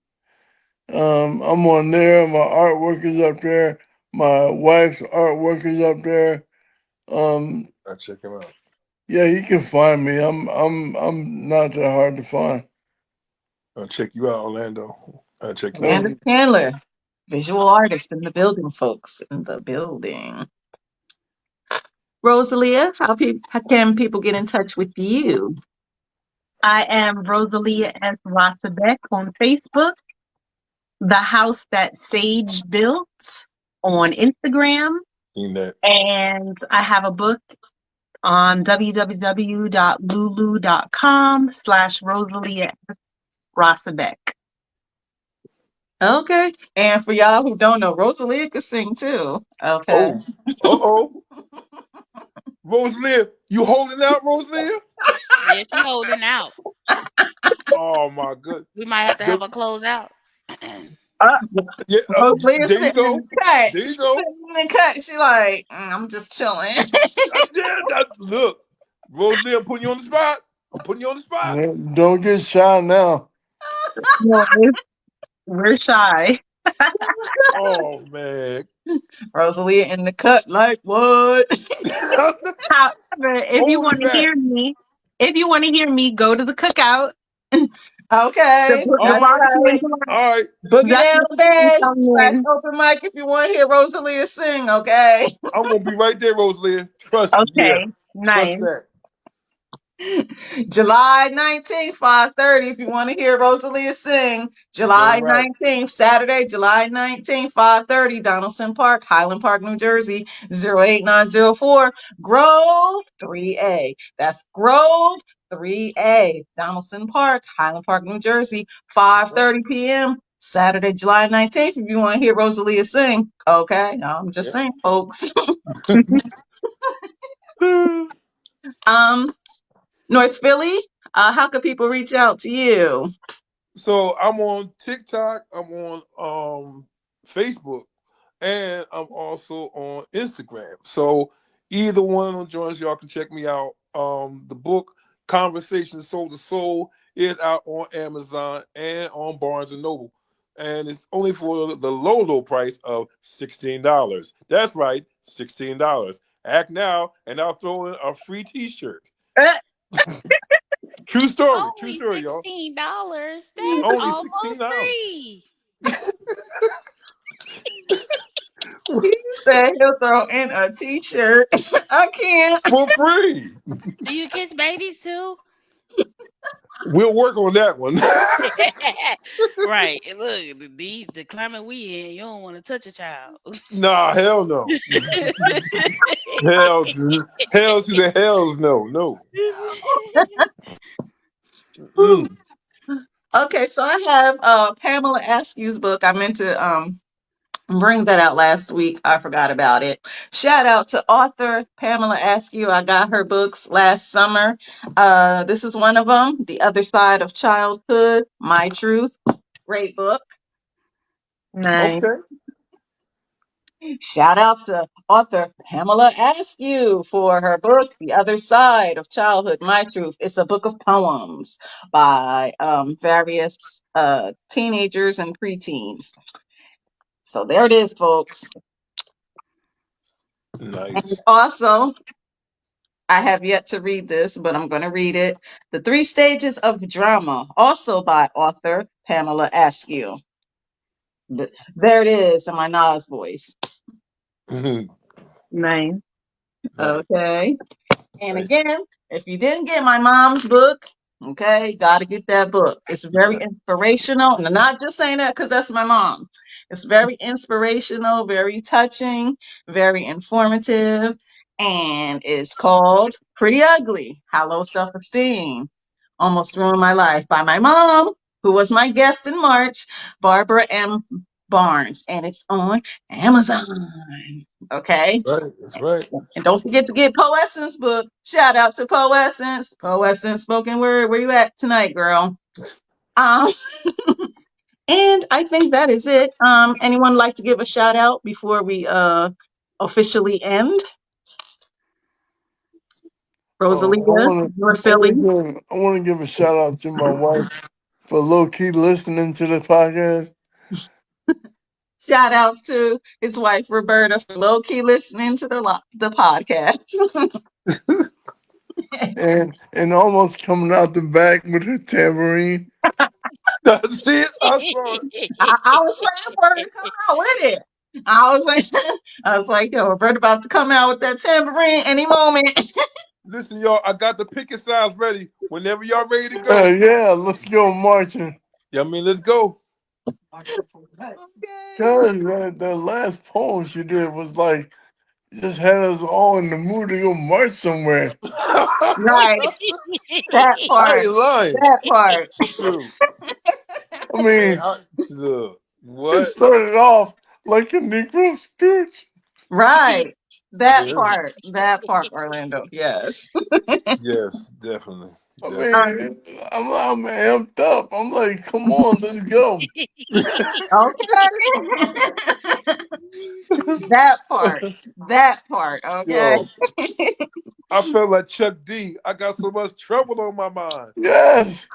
I'm on there. My artwork is up there. My wife's artwork is up there. Um, I'll check him out. yeah, you can find me. I'm not that hard to find. I'll check you out, Orlando. I'll check you out. Thank Amanda you. Chandler, visual artist in the building, folks, in the building. Rosalia, how can people get in touch with you? I am Rosalia S. Rossabeck on Facebook, The House That Sage Built on Instagram, In that. and I have a book on www.lulu.com/Rosalia Rossabeck. Okay. And for y'all who don't know, Rosalia could sing too. Okay. Oh. Uh-oh. Rosalia. You holding out, Rosalia? Yeah, she holding out. Oh my good. We might have to The, have a close out. Uh, yeah, Rosalia there you sitting in go. the cut. There you She's go. sitting in the cut. She like, I'm just chilling. Look, Rosalie, I'm putting you on the spot. I'm putting you on the spot. Don't get shy now. No, we're shy. Oh man. Rosalia in the cut, like what? However, Hold it back. if you want to hear me, go to the cookout. Okay, All The that's right. right. barbecue All right. Boogie that's down what bad coming slash in. open mic if you want to hear Rosalia sing. Okay. I'm gonna be right there, Rosalie. Trust me. Yeah. Okay, Trust nice. that. July 19th, 5:30. If you want to hear Rosalia sing, That's July right. 19th, Saturday, July 19th, 5:30, Donaldson Park, Highland Park, New Jersey, 08904, Grove 3A. That's Grove 3A, Donaldson Park, Highland Park, New Jersey, That's right. 5:30 p.m. Saturday, July 19th. If you want to hear Rosalia sing, okay. I'm just Yeah. saying, folks. um, North Philly, how can people reach out to you? So I'm on TikTok, I'm on Facebook, and I'm also on Instagram. So either one of them joints, y'all can check me out. The book Conversations Soul to Soul is out on Amazon and on Barnes and Noble. And it's only for the low price of $16. That's right, $16. Act now, and I'll throw in a free T-shirt. Uh, True Only story, y'all. $16. That's Only almost $16. free. He said he'll throw in a t-shirt. I can't. For free. Do you kiss babies too? We'll work on that one. Right. And look, the climate we in, you don't want to touch a child. Nah, hell no. Hell, hell to the hells no, no. Whew. Mm. Okay, so I have Pamela Askew's book. I meant to bring that out last week. I forgot about it. Shout out to author Pamela Askew. I got her books last summer. This is one of them, The Other Side of Childhood, My Truth. Great book. Nice. Okay. Shout out to author Pamela Askew for her book, The Other Side of Childhood, My Truth. It's a book of poems by various teenagers and preteens. So there it is, folks. And Nice. also, I have yet to read this, but I'm going to read it. The Three Stages of Drama, also by author Pamela Askew. There it is in my Nas voice. Mhm. Nice. Nice. Okay. And Nice. again, if you didn't get my mom's book, okay, gotta get that book. It's very Nice. inspirational. And I'm not just saying that because that's my mom. It's very inspirational, very touching, very informative, and it's called Pretty Ugly, How Low Self-Esteem Almost Ruined My Life by my mom, who was my guest in March, Barbara M. Barnes. And it's on Amazon. Okay. Right. That's right. And don't forget to get Poe Essence book. Shout out to Poe Essence. Poe Essence spoken word. Where you at tonight, girl? Um, and I think that is it. Anyone like to give a shout out before we officially end? I Rosalia, want to. your I Philly. want to give. I want to give a shout out to my wife for low key listening to the podcast. Shout outs to his wife Roberta for low key listening to the podcast. And almost coming out the back with her tambourine. That's it. I saw it. I was waiting for her to come out with it. I was like, yo, Roberta about to come out with that tambourine any moment. Listen, y'all, I got the picket signs ready. Whenever y'all ready to Yeah, go. yeah, let's go marching. Yeah, I mean, let's go. Okay. Cause the last poem she did was like just had us all in the mood to go march somewhere. Right. I That part. ain't lying. That part. Shoot. I Man, mean, look, it what? started off like a Negro speech. Right. That Yeah. part. That part, Orlando. Yes. Yes, definitely. I Definitely. Um, mean, I'm amped up. I'm like, come on, let's go. okay. That part. That part. Okay. Yo, I felt like Chuck D. I got so much trouble on my mind. Yes,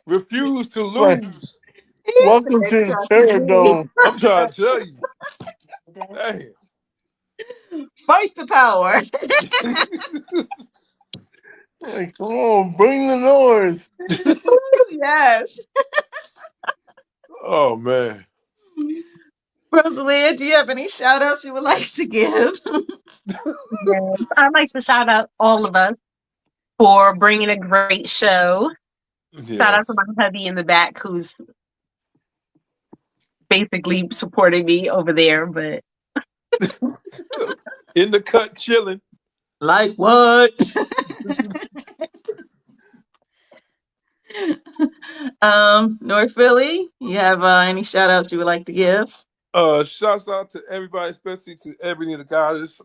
Refuse to like lose. He welcome said, to the "Chuck Terror D." Dome. I'm trying to tell you. Damn. Fight the power. Like, come on, bring the noise. Yes. Oh man. Rosalia, do you have any shout outs you would like to give? Yes. I'd like to shout out all of us for bringing a great show. Shout out to Yes. my hubby in the back who's basically supporting me over there. But In the cut chilling. Like what? North Philly, you have any shout outs you would like to give? Shouts out to everybody, especially to Ebony the Goddess.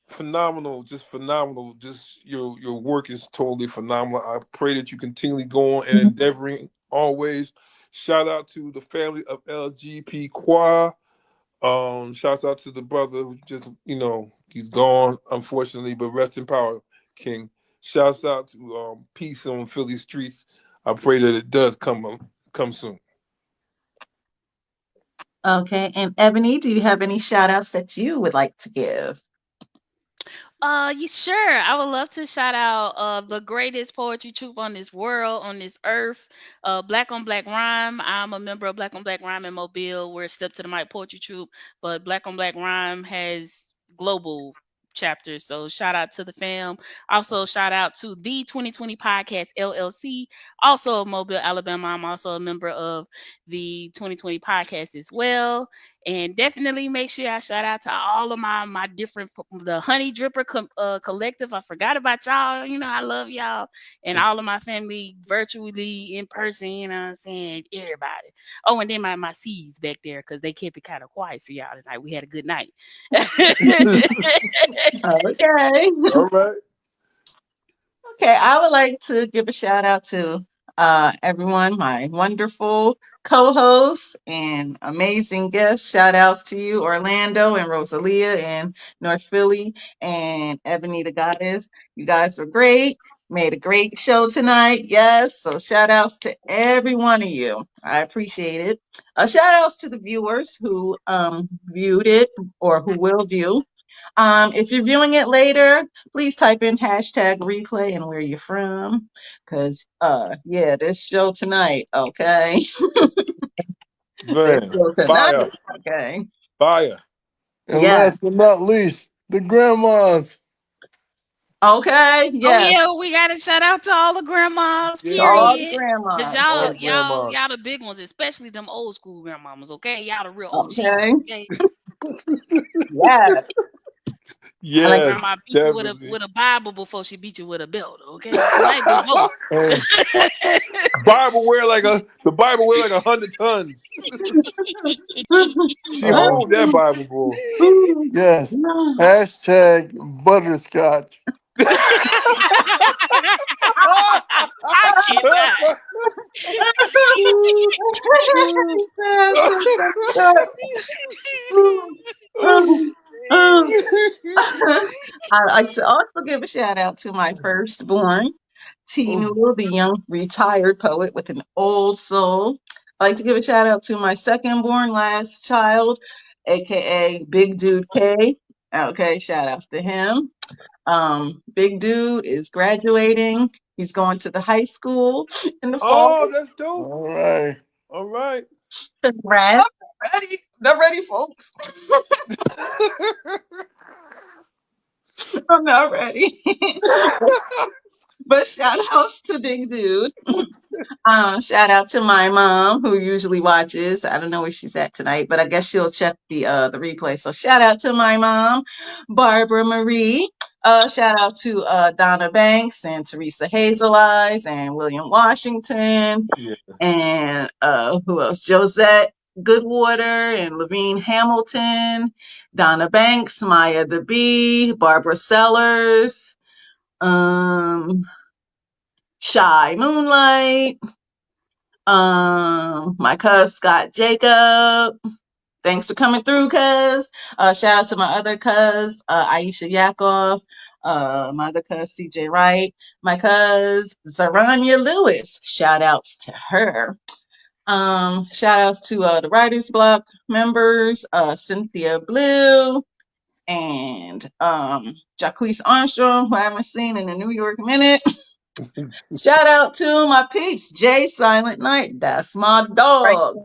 Phenomenal, just phenomenal. Just your work is totally phenomenal. I pray that you continually go on and endeavoring always. Shout out to the family of LGP Choir. Shouts out to the brother who just he's gone unfortunately, but rest in power, King. Shouts out to peace on Philly streets. I pray that it does come soon. Okay, and Ebony, do you have any shout outs that you would like to give? You sure? I would love to shout out the greatest poetry troupe on this world, on this earth, Black on Black Rhyme. I'm a member of Black on Black Rhyme in Mobile. We're a Step to the Mic poetry troupe, but Black on Black Rhyme has global chapters. So shout out to the fam. Also shout out to the 2020 Podcast LLC, also of Mobile, Alabama. I'm also a member of the 2020 Podcast as well. And definitely make sure I shout out to all of my different the Honey Dripper collective. I forgot about y'all. You know I love y'all and all of my family virtually in person. You know what I'm saying, everybody. Oh, and then my C's back there because they kept it kind of quiet for y'all tonight. We had a good night. Okay. All right. Okay, I would like to give a shout out to everyone, my wonderful co-hosts and amazing guests. Shout outs to you, Orlando and Rosalia and North Philly and Ebony the Goddess. You guys were great. Made a great show tonight. Yes. So shout outs to every one of you. I appreciate it. Shout outs to the viewers who viewed it or who will view. If you're viewing it later, please type in hashtag replay and where you're from. Cause yeah, this show tonight, okay. This Man, show tonight, fire, okay. fire. And Yeah. last but not least, the grandmas. Okay, Oh yes. yeah, we gotta shout out to all the grandmas, To Yeah, all the period. Cause grandmas. all y'all, the y'all, y'all grandmas. the big ones, especially them old school grandmamas, okay? Y'all the real Okay. OGs, okay? Yes. My Like Yes, grandma beat you with a definitely. with a Bible before she beat you with a belt, okay? She might do both. Hey, The Bible weigh like 100 tons. She uh, hold that Bible, boy. yes. Hashtag butterscotch. I cannot. I'd like to also give a shout out to my firstborn, T. Oh, Noodle, the young retired poet with an old soul. I'd like to give a shout out to my second born last child, aka Big Dude K. Okay, shout outs to him. Big Dude is graduating. He's going to the high school in the fall. Oh, that's dope. all right. All right. Congrats. Ready? They're ready, folks. I'm not ready. But shout outs to Big Dude. Shout out to my mom who usually watches. I don't know where she's at tonight, but I guess she'll check the replay. So shout out to my mom, Barbara Marie. Shout out to Donna Banks and Teresa Hazel Eyes and William Washington Yeah. and who else? Josette Goodwater and Levine Hamilton, Donna Banks, Maya DeBee, Barbara Sellers, um, Shy Moonlight, my cuz Scott Jacob. Thanks for coming through, cuz. Shout out to my other cuz, Aisha Yakov, my other cuz CJ Wright, my cuz Zaranya Lewis. Shout outs to her. Shout outs to the Writers Block members, Cynthia Blue and Jacquees Armstrong, who I haven't seen in a New York minute. Shout out to my peeps, Jay Silent Night. That's my Right. dog.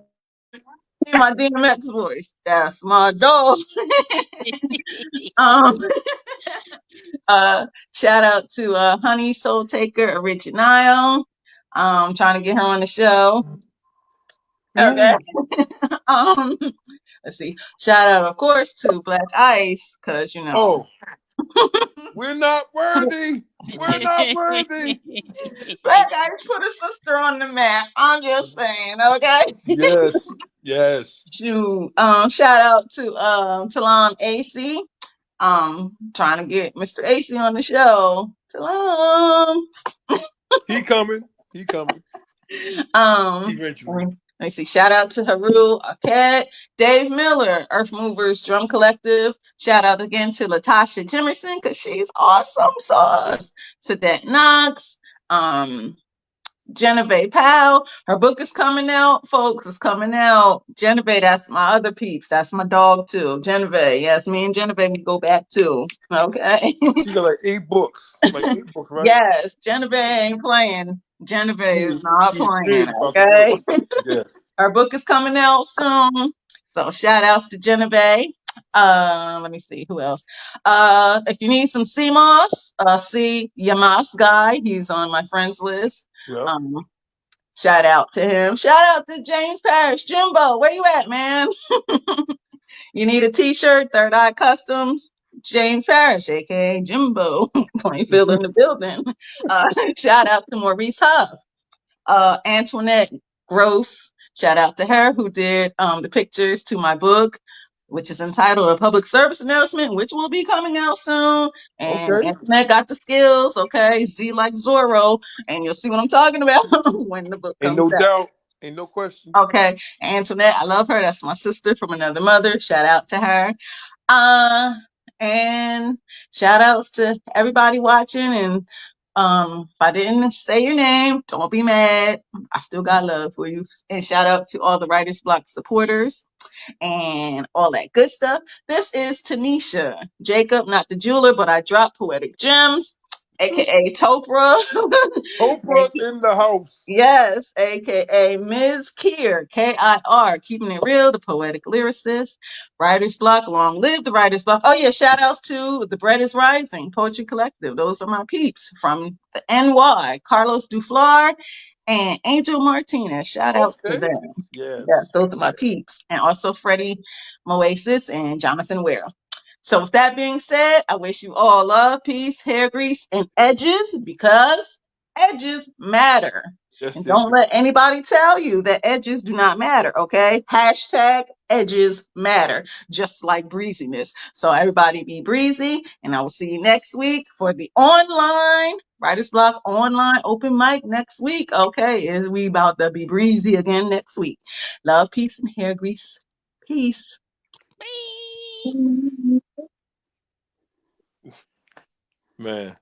In my DMX voice. That's my dog. um, shout out to Honey Soul Taker Original. Trying to get her on the show. Okay. Yeah. um, let's see. Shout out, of course, to Black Ice, because you know. Oh, we're not worthy. We're not worthy. Black Ice put a sister on the map. I'm just saying, okay? Yes. Yes. Shoot. Shout out to Talam AC. Trying to get Mr. AC on the show. Talam. He coming. He coming. Let Eventually. me see. Shout out to Haru Arquette, Dave Miller, Earth Movers Drum Collective. Shout out again to Latasha Jimerson because she's awesome sauce. Sedette Knox. Um, Genevieve Powell. Her book is coming out, folks. It's coming out. Genevieve, that's my other peeps. That's my dog too. Genevieve. Yes, me and Genevieve we go back too. Okay. She got like 8 books. Like 8 books, right? Yes, Genevieve ain't playing. Genevieve is not She's playing. serious about the work. Okay. Yes. Her book is coming out soon. So shout outs to Genevieve. Let me see who else. If you need some CMOS, see Yamas guy. He's on my friends list. Yep. Um, shout out to him. Shout out to James Parrish. Jimbo, where you at, man? You need a t-shirt, Third Eye Customs. James Parrish, aka Jimbo, Plainfield in the building. Shout out to Maurice Huff. Antoinette Gross, shout out to her who did the pictures to my book, which is entitled A Public Service Announcement, which will be coming out soon. And Okay. Antoinette got the skills, okay? Z like Zorro, and you'll see what I'm talking about when the book Ain't comes no out. doubt. Ain't no question. Okay, Antoinette, I love her. That's my sister from another mother. Shout out to her. Uh, and shout outs to everybody watching. And if I didn't say your name, don't be mad. I still got love for you. And shout out to all the Writers Block supporters and all that good stuff. This is Tanisha Jacob, not the jeweler, but I drop poetic gems, aka Topra. Oprah in the house. Yes, aka Mz.KIR, KIR, keeping it real, the poetic lyricist, writer's block, long live the writer's block. Oh yeah, shout outs to the Bread is Rising Poetry Collective. Those are my peeps from the NY, Carlos Duflar and Angel Martinez. Shout outs to Okay. them. Yes, Yes. those are my peeps. And also Freddie Moasis and Jonathan Ware. So with that being said, I wish you all love, peace, hair grease, and edges because edges matter. Yes, And they don't do. let anybody tell you that edges do not matter, okay? Hashtag edges matter, just like breeziness. So everybody be breezy, and I will see you next week for the online Writer's Block online open mic next week, okay? Is we about to be breezy again next week. Love, peace, and hair grease. Peace. Bye. Man.